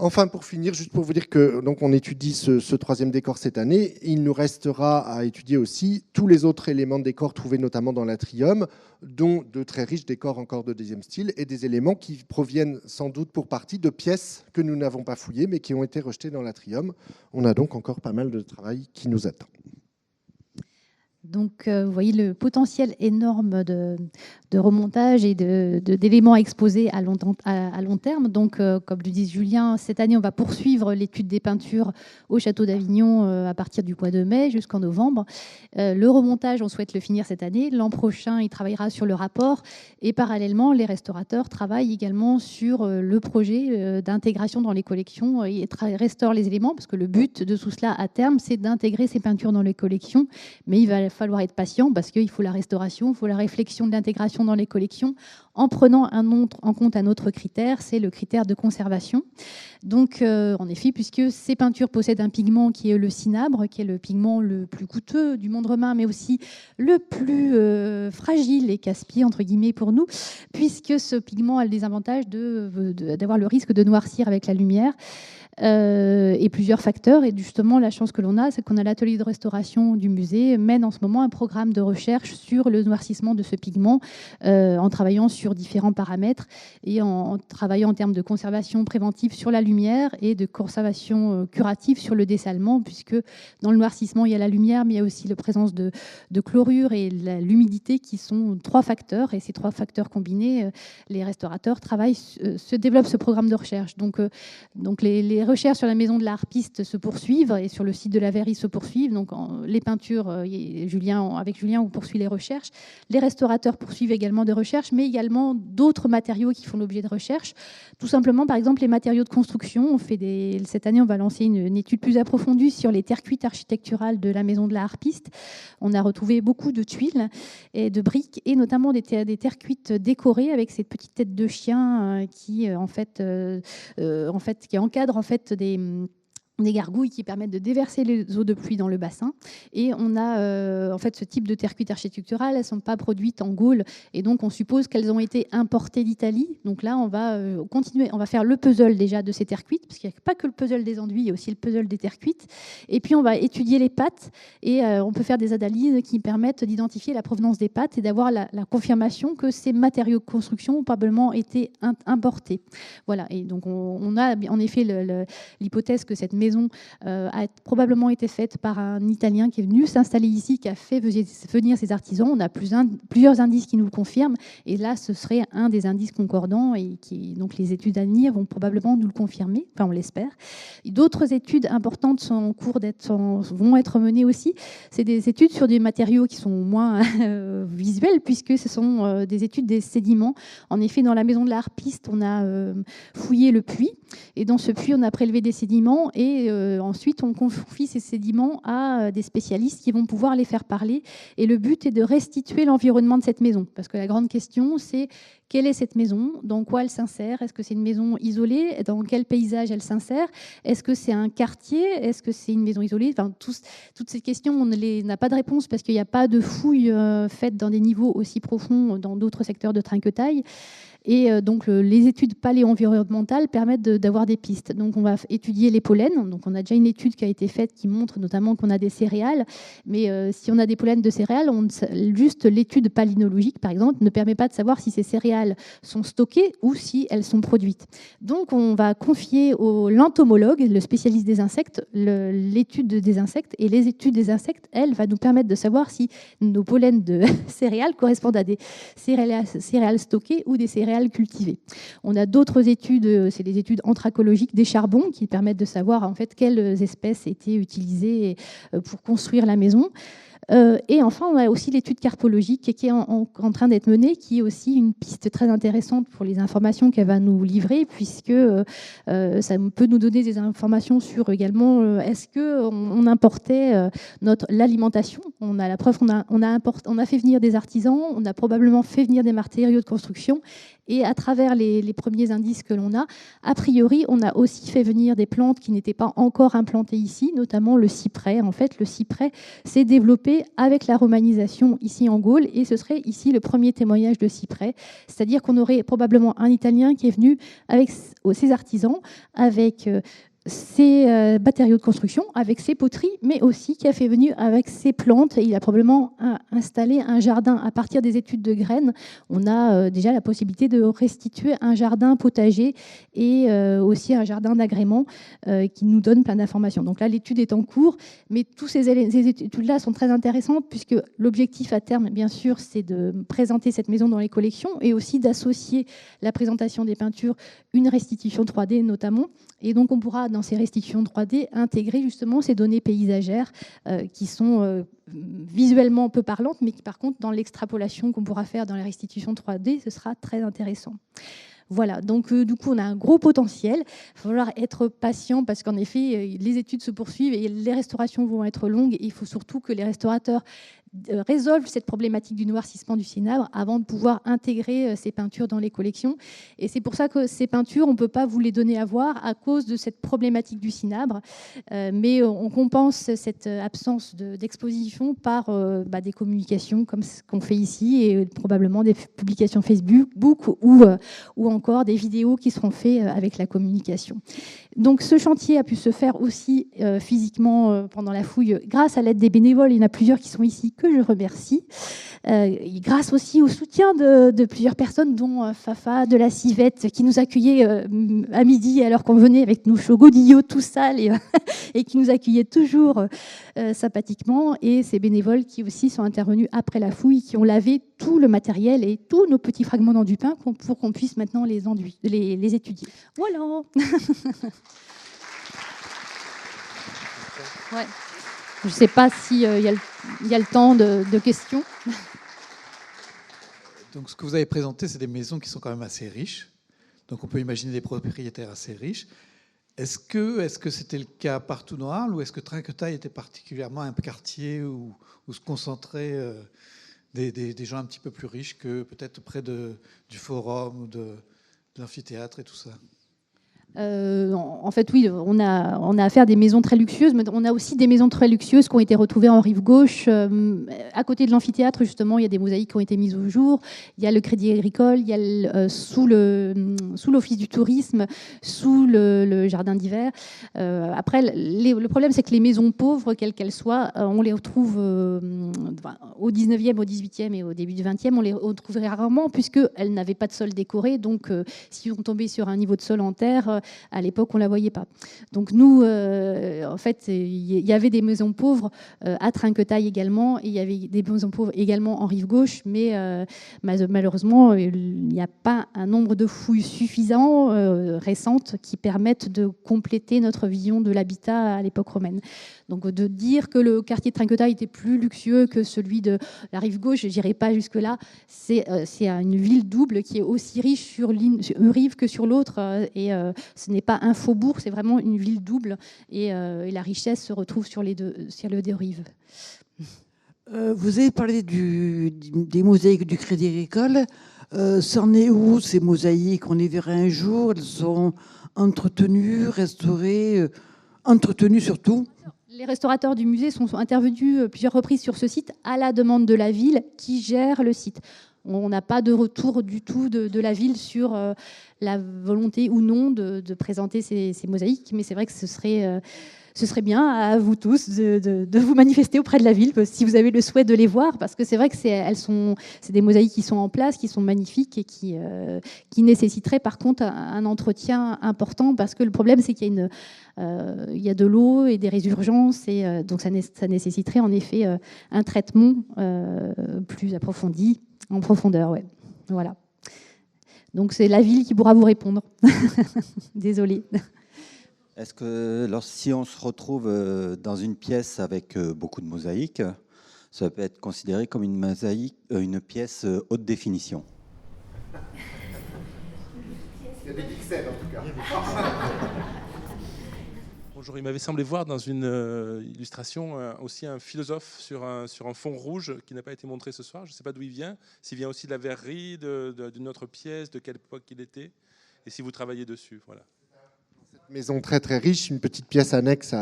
Enfin, pour finir, juste pour vous dire que donc on étudie ce troisième décor cette année, il nous restera à étudier aussi tous les autres éléments de décor trouvés notamment dans l'atrium, dont de très riches décors encore de deuxième style et des éléments qui proviennent sans doute pour partie de pièces que nous n'avons pas fouillées mais qui ont été rejetées dans l'atrium. On a donc encore pas mal de travail qui nous attend. Donc, vous voyez le potentiel énorme de remontage et d'éléments exposés à long terme. Donc, comme le dit Julien, cette année, on va poursuivre l'étude des peintures au Château d'Avignon à partir du mois de mai jusqu'en novembre. Le remontage, on souhaite le finir cette année. L'an prochain, il travaillera sur le rapport. Et parallèlement, les restaurateurs travaillent également sur le projet d'intégration dans les collections et restaurent les éléments, parce que le but de tout cela, à terme, c'est d'intégrer ces peintures dans les collections. Mais il va falloir être patient parce qu'il faut la restauration, il faut la réflexion de l'intégration dans les collections en prenant en compte un autre critère, c'est le critère de conservation. Donc, en effet, puisque ces peintures possèdent un pigment qui est le cinabre, qui est le pigment le plus coûteux du monde romain, mais aussi le plus fragile et casse-pied, entre guillemets, pour nous, puisque ce pigment a le désavantage d'avoir le risque de noircir avec la lumière. et plusieurs facteurs. Et justement, la chance que l'on a, c'est qu'on a l'atelier de restauration du musée mène en ce moment un programme de recherche sur le noircissement de ce pigment en travaillant sur différents paramètres et en travaillant en termes de conservation préventive sur la lumière et de conservation curative sur le dessalement, puisque dans le noircissement, il y a la lumière, mais il y a aussi la présence de chlorure et l'humidité qui sont 3 facteurs. Et ces 3 facteurs combinés, les restaurateurs se développent ce programme de recherche. Donc les recherches sur la maison de la harpiste se poursuivent et sur le site de la Verrerie se poursuivent. Donc les peintures, avec Julien, on poursuit les recherches. Les restaurateurs poursuivent également des recherches, mais également d'autres matériaux qui font l'objet de recherches. Tout simplement, par exemple, les matériaux de construction. Cette année, on va lancer une étude plus approfondie sur les terres cuites architecturales de la maison de la harpiste. On a retrouvé beaucoup de tuiles et de briques, et notamment des terres cuites décorées avec ces petites têtes de chien qui encadrent en fait des gargouilles qui permettent de déverser les eaux de pluie dans le bassin. Et on a en fait ce type de terre cuite architecturale, elles ne sont pas produites en Gaule, et donc on suppose qu'elles ont été importées d'Italie. Donc là, on va continuer, on va faire le puzzle déjà de ces terres cuites, parce qu'il n'y a pas que le puzzle des enduits, il y a aussi le puzzle des terres cuites. Et puis on va étudier les pâtes, et on peut faire des analyses qui permettent d'identifier la provenance des pâtes et d'avoir la confirmation que ces matériaux de construction ont probablement été importés. Voilà, et donc on a en effet l'hypothèse que cette maison a probablement été faite par un Italien qui est venu s'installer ici, qui a fait venir ses artisans. On a plusieurs indices qui nous le confirment, et là ce serait un des indices concordants, et donc les études à venir vont probablement nous le confirmer, enfin on l'espère. D'autres études importantes sont en cours vont être menées aussi. C'est des études sur des matériaux qui sont moins visuels, puisque ce sont des études des sédiments. En effet, dans la maison de la harpiste, on a fouillé le puits, et dans ce puits on a prélevé des sédiments, et ensuite on confie ces sédiments à des spécialistes qui vont pouvoir les faire parler. Et le but est de restituer l'environnement de cette maison, parce que la grande question, c'est quelle est cette maison, dans quoi elle s'insère, est-ce que c'est une maison isolée, dans quel paysage elle s'insère, est-ce que c'est un quartier, est-ce que c'est une maison isolée, enfin, toutes ces questions, on n'a pas de réponse, parce qu'il n'y a pas de fouilles faites dans des niveaux aussi profonds dans d'autres secteurs de Trinquetaille. Et donc, les études paléo-environnementales permettent d'avoir des pistes. Donc, on va étudier les pollens. Donc, on a déjà une étude qui a été faite qui montre notamment qu'on a des céréales. Mais si on a des pollens de céréales, juste l'étude palynologique, par exemple, ne permet pas de savoir si ces céréales sont stockées ou si elles sont produites. Donc, on va confier au l'entomologue, le spécialiste des insectes, l'étude des insectes. Et les études des insectes, elles, vont nous permettre de savoir si nos pollens de céréales correspondent à des céréales stockées ou des céréales cultivées. On a d'autres études, c'est les études anthracologiques des charbons qui permettent de savoir en fait quelles espèces étaient utilisées pour construire la maison. Et enfin, on a aussi l'étude carpologique qui est en train d'être menée, qui est aussi une piste très intéressante pour les informations qu'elle va nous livrer, puisque ça peut nous donner des informations sur également est-ce qu'on importait l'alimentation. On a la preuve, on a fait venir des artisans, on a probablement fait venir des matériaux de construction. Et à travers les premiers indices que l'on a priori, on a aussi fait venir des plantes qui n'étaient pas encore implantées ici, notamment le cyprès. En fait, le cyprès s'est développé avec la romanisation ici en Gaule, et ce serait ici le premier témoignage de cyprès. C'est-à-dire qu'on aurait probablement un Italien qui est venu avec ses artisans, avec ses matériaux de construction, avec ses poteries, mais aussi qui a fait venir avec ses plantes. Et il a probablement installé un jardin à partir des études de graines. On a déjà la possibilité de restituer un jardin potager et aussi un jardin d'agrément qui nous donne plein d'informations. Donc là, l'étude est en cours, mais toutes ces études-là sont très intéressantes, puisque l'objectif à terme, bien sûr, c'est de présenter cette maison dans les collections et aussi d'associer la présentation des peintures, une restitution 3D notamment. Et donc, on pourra, dans ces restitutions 3D, intégrer justement ces données paysagères qui sont visuellement peu parlantes, mais qui, par contre, dans l'extrapolation qu'on pourra faire dans les restitutions 3D, ce sera très intéressant. Voilà, donc du coup, on a un gros potentiel. Il va falloir être patient, parce qu'en effet, les études se poursuivent et les restaurations vont être longues. Et il faut surtout que les restaurateurs résolvent cette problématique du noircissement du cinabre avant de pouvoir intégrer ces peintures dans les collections. Et c'est pour ça que ces peintures, on ne peut pas vous les donner à voir à cause de cette problématique du cinabre. Mais on compense cette absence d'exposition par des communications comme ce qu'on fait ici et probablement des publications Facebook ou encore des vidéos qui seront faites avec la communication. Donc ce chantier a pu se faire aussi physiquement pendant la fouille grâce à l'aide des bénévoles. Il y en a plusieurs qui sont ici que je remercie. Grâce aussi au soutien de plusieurs personnes, dont Fafa de la Civette, qui nous accueillait à midi alors qu'on venait avec nos cheveux godillots tout sales et qui nous accueillait toujours sympathiquement. Et ces bénévoles qui aussi sont intervenus après la fouille, qui ont lavé tout le matériel et tous nos petits fragments d'enduit peint pour qu'on puisse maintenant les étudier. Voilà. Ouais. Je ne sais pas s'il y a le temps de questions. Donc, ce que vous avez présenté, c'est des maisons qui sont quand même assez riches. Donc, on peut imaginer des propriétaires assez riches. Est-ce que c'était le cas partout dans Arles, ou est-ce que Trinquetail était particulièrement un quartier où se concentraient des gens un petit peu plus riches que peut-être près du forum ou de l'amphithéâtre et tout ça? En fait, oui, on a affaire à des maisons très luxueuses, mais on a aussi des maisons très luxueuses qui ont été retrouvées en rive gauche. À côté de l'amphithéâtre, justement, il y a des mosaïques qui ont été mises au jour. Il y a le Crédit Agricole, il y a sous l'Office du tourisme, sous le jardin d'hiver. Après, le problème, c'est que les maisons pauvres, quelles qu'elles soient, on les retrouve au 19e, au 18e et au début du 20e. On les retrouve rarement puisqu'elles n'avaient pas de sol décoré. Donc, si on tombait sur un niveau de sol en terre, à l'époque, on ne la voyait pas. Donc nous, en fait, il y avait des maisons pauvres à Trinquetail également, et il y avait des maisons pauvres également en rive gauche, mais malheureusement, il n'y a pas un nombre de fouilles suffisant récentes qui permettent de compléter notre vision de l'habitat à l'époque romaine. Donc de dire que le quartier de Trinquetail était plus luxueux que celui de la rive gauche, je n'irai pas jusque-là. C'est une ville double qui est aussi riche sur une rive que sur l'autre, et ce n'est pas un faubourg, c'est vraiment une ville double, et la richesse se retrouve sur les deux rives. Vous avez parlé des mosaïques du Crédit Agricole. C'en est où, ces mosaïques? On les verra un jour? Elles sont entretenues, restaurées, entretenues surtout? Les restaurateurs du musée sont intervenus plusieurs reprises sur ce site à la demande de la ville qui gère le site. On n'a pas de retour du tout de la ville sur la volonté ou non de présenter ces mosaïques, mais c'est vrai que ce serait bien à vous tous de vous manifester auprès de la ville si vous avez le souhait de les voir, parce que c'est vrai que c'est des mosaïques qui sont en place, qui sont magnifiques et qui nécessiteraient par contre un entretien important, parce que le problème c'est qu'il y a de l'eau et des résurgences, et donc ça nécessiterait en effet un traitement plus approfondi, en profondeur. Ouais. Voilà. Donc c'est la ville qui pourra vous répondre. Désolée. Est-ce que si on se retrouve dans une pièce avec beaucoup de mosaïques, ça peut être considéré comme une pièce haute définition? Il y a des pixels en tout cas. Bonjour, il m'avait semblé voir dans une illustration aussi un philosophe sur un fond rouge qui n'a pas été montré ce soir. Je ne sais pas d'où il vient, s'il vient aussi de la verrerie, d'une autre pièce, de quelle époque il était, et si vous travaillez dessus. Voilà. Maison très très riche, une petite pièce annexe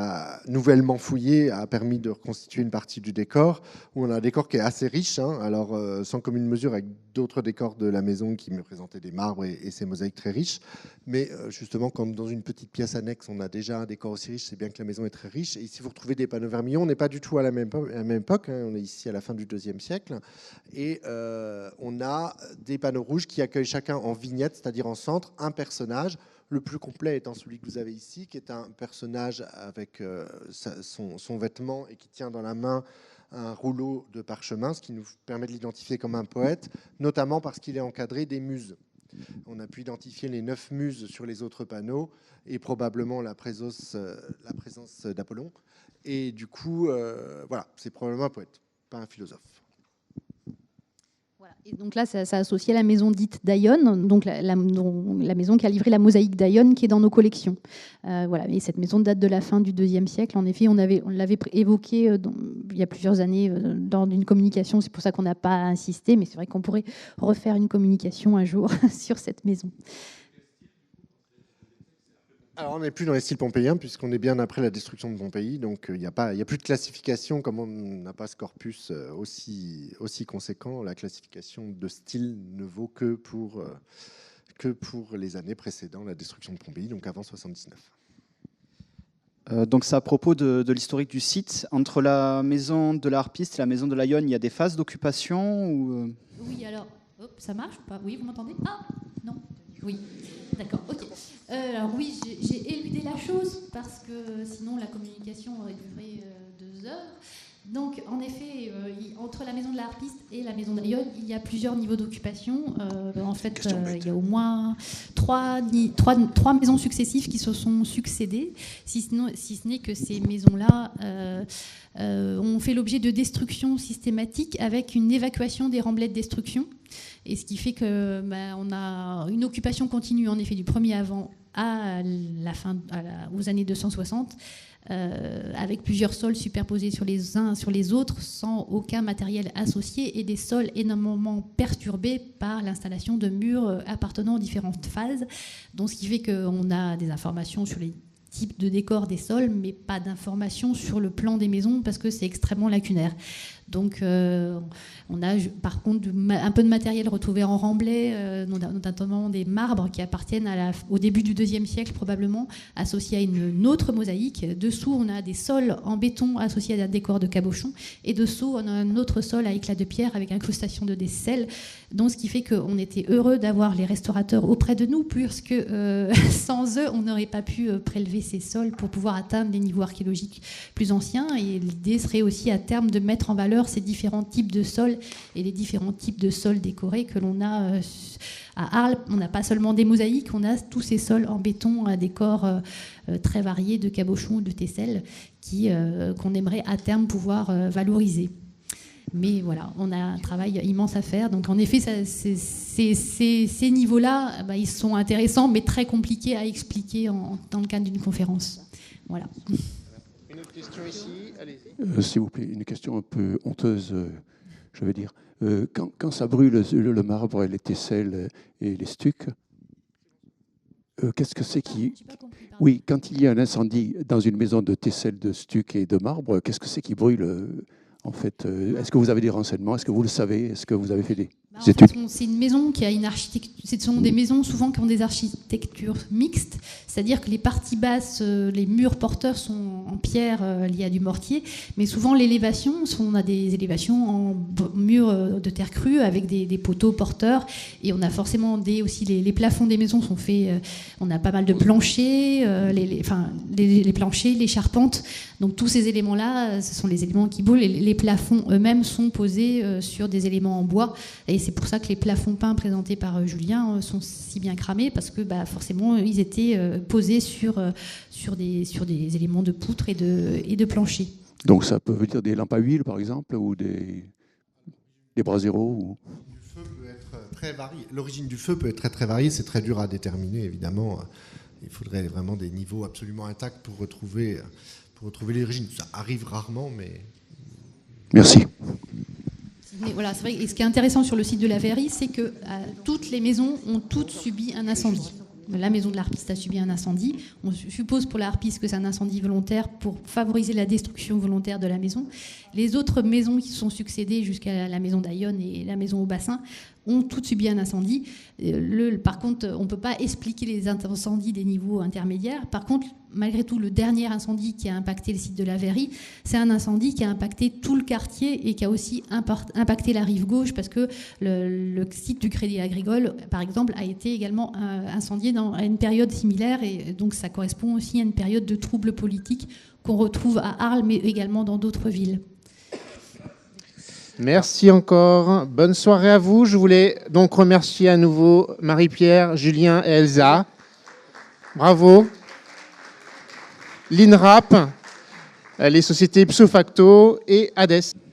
nouvellement fouillée a permis de reconstituer une partie du décor, où on a un décor qui est assez riche, alors sans commune mesure avec d'autres décors de la maison qui me présentaient des marbres et ces mosaïques très riches. Mais justement, quand dans une petite pièce annexe, on a déjà un décor aussi riche, c'est bien que la maison est très riche. Et ici, vous retrouvez des panneaux vermillons, on n'est pas du tout à la même époque, on est ici à la fin du IIe siècle. Et on a des panneaux rouges qui accueillent chacun en vignette, c'est-à-dire en centre, un personnage. Le plus complet étant celui que vous avez ici, qui est un personnage avec son vêtement et qui tient dans la main un rouleau de parchemin, ce qui nous permet de l'identifier comme un poète, notamment parce qu'il est encadré des muses. On a pu identifier les 9 muses sur les autres panneaux et probablement la présence d'Apollon. Et du coup, voilà, c'est probablement un poète, pas un philosophe. Voilà. Et donc là, ça associait la maison dite d'Ayon, donc la maison qui a livré la mosaïque d'Ayon qui est dans nos collections. Voilà. Et cette maison date de la fin du IIe siècle. En effet, on l'avait évoqué il y a plusieurs années dans une communication. C'est pour ça qu'on n'a pas insisté, mais c'est vrai qu'on pourrait refaire une communication un jour sur cette maison. Alors, on n'est plus dans les styles pompéiens, puisqu'on est bien après la destruction de Pompéi. Donc, il n'y a plus de classification, comme on n'a pas ce corpus aussi conséquent. La classification de style ne vaut que pour les années précédant la destruction de Pompéi, donc avant 79. Donc c'est à propos de l'historique du site. Entre la maison de la harpiste et la maison de la Yonne, il y a des phases d'occupation ou... Oui, alors, ça marche ou pas? Oui, vous m'entendez? Ah, non. Oui, d'accord, ok. Alors oui, j'ai éludé la chose parce que sinon la communication aurait duré 2 heures. Donc en effet, entre la maison de la harpiste et la maison d'Ayon, il y a plusieurs niveaux d'occupation. En fait, il y a au moins 3 maisons successives qui se sont succédées, si ce n'est que ces maisons-là ont fait l'objet de destruction systématique avec une évacuation des remblais de destruction. Et ce qui fait que on a une occupation continue en effet du 1er avant à la fin, aux années 260, avec plusieurs sols superposés sur les uns sur les autres, sans aucun matériel associé, et des sols énormément perturbés par l'installation de murs appartenant aux différentes phases. Donc, ce qui fait qu'on a des informations sur les types de décors des sols, mais pas d'informations sur le plan des maisons, parce que c'est extrêmement lacunaire. Donc, on a par contre un peu de matériel retrouvé en remblai, notamment des marbres qui appartiennent au début du IIe siècle probablement, associés à une autre mosaïque. Dessous, on a des sols en béton associés à un décor de cabochon, et dessous, on a un autre sol à éclat de pierre avec incrustation de desselles. Donc, ce qui fait qu'on était heureux d'avoir les restaurateurs auprès de nous, puisque sans eux, on n'aurait pas pu prélever ces sols pour pouvoir atteindre des niveaux archéologiques plus anciens. Et l'idée serait aussi à terme de mettre en valeur ces différents types de sols et les différents types de sols décorés que l'on a à Arles. On n'a pas seulement des mosaïques, on a tous ces sols en béton à décors très variés de cabochons ou de tesselles qu'on aimerait à terme pouvoir valoriser. Mais voilà, on a un travail immense à faire. Donc en effet, ces niveaux-là, ils sont intéressants, mais très compliqués à expliquer dans le cadre d'une conférence. Voilà. Une autre question ici, allez-y. S'il vous plaît, une question un peu honteuse, je veux dire. Quand ça brûle le marbre et les tesselles et les stucs, qu'est-ce que c'est qui... Oui, quand il y a un incendie dans une maison de tesselles, de stucs et de marbre, qu'est-ce que c'est qui brûle en fait, est-ce que vous avez des renseignements? Est-ce que vous le savez? Est-ce que vous avez fait des études? C'est une maison qui a une architecture. Ce sont des maisons souvent qui ont des architectures mixtes, c'est-à-dire que les parties basses, les murs porteurs sont en pierre liés à du mortier, mais souvent l'élévation, on a des élévations en murs de terre crue avec des poteaux porteurs, et on a forcément aussi les plafonds des maisons sont faits. On a pas mal de planchers, les planchers, les charpentes. Donc tous ces éléments-là, ce sont les éléments qui brûlent. Les plafonds eux-mêmes sont posés sur des éléments en bois. Et c'est pour ça que les plafonds peints présentés par Julien sont si bien cramés, parce que forcément, ils étaient posés sur des éléments de poutre et de plancher. Donc ça peut dire des lampes à huile, par exemple, ou des braseros ou... Le feu peut être très varié. L'origine du feu peut être très, très variée. C'est très dur à déterminer, évidemment. Il faudrait vraiment des niveaux absolument intacts pour retrouver l'origine. Ça arrive rarement, mais... Merci. Voilà, c'est vrai. Et ce qui est intéressant sur le site de la verrerie, c'est que toutes les maisons ont toutes subi un incendie. La maison de la harpiste a subi un incendie. On suppose pour la harpiste que c'est un incendie volontaire pour favoriser la destruction volontaire de la maison. Les autres maisons qui se sont succédées jusqu'à la maison d'Ayon et la maison au bassin ont toutes subi un incendie. Par contre, on ne peut pas expliquer les incendies des niveaux intermédiaires. Par contre, malgré tout, le dernier incendie qui a impacté le site de la verrerie, c'est un incendie qui a impacté tout le quartier et qui a aussi impacté la rive gauche, parce que le site du Crédit Agricole, par exemple, a été également incendié à une période similaire, et donc ça correspond aussi à une période de troubles politiques qu'on retrouve à Arles, mais également dans d'autres villes. Merci encore. Bonne soirée à vous. Je voulais donc remercier à nouveau Marie-Pierre, Julien et Elsa. Bravo. L'INRAP, les sociétés Ipso Facto et Hades.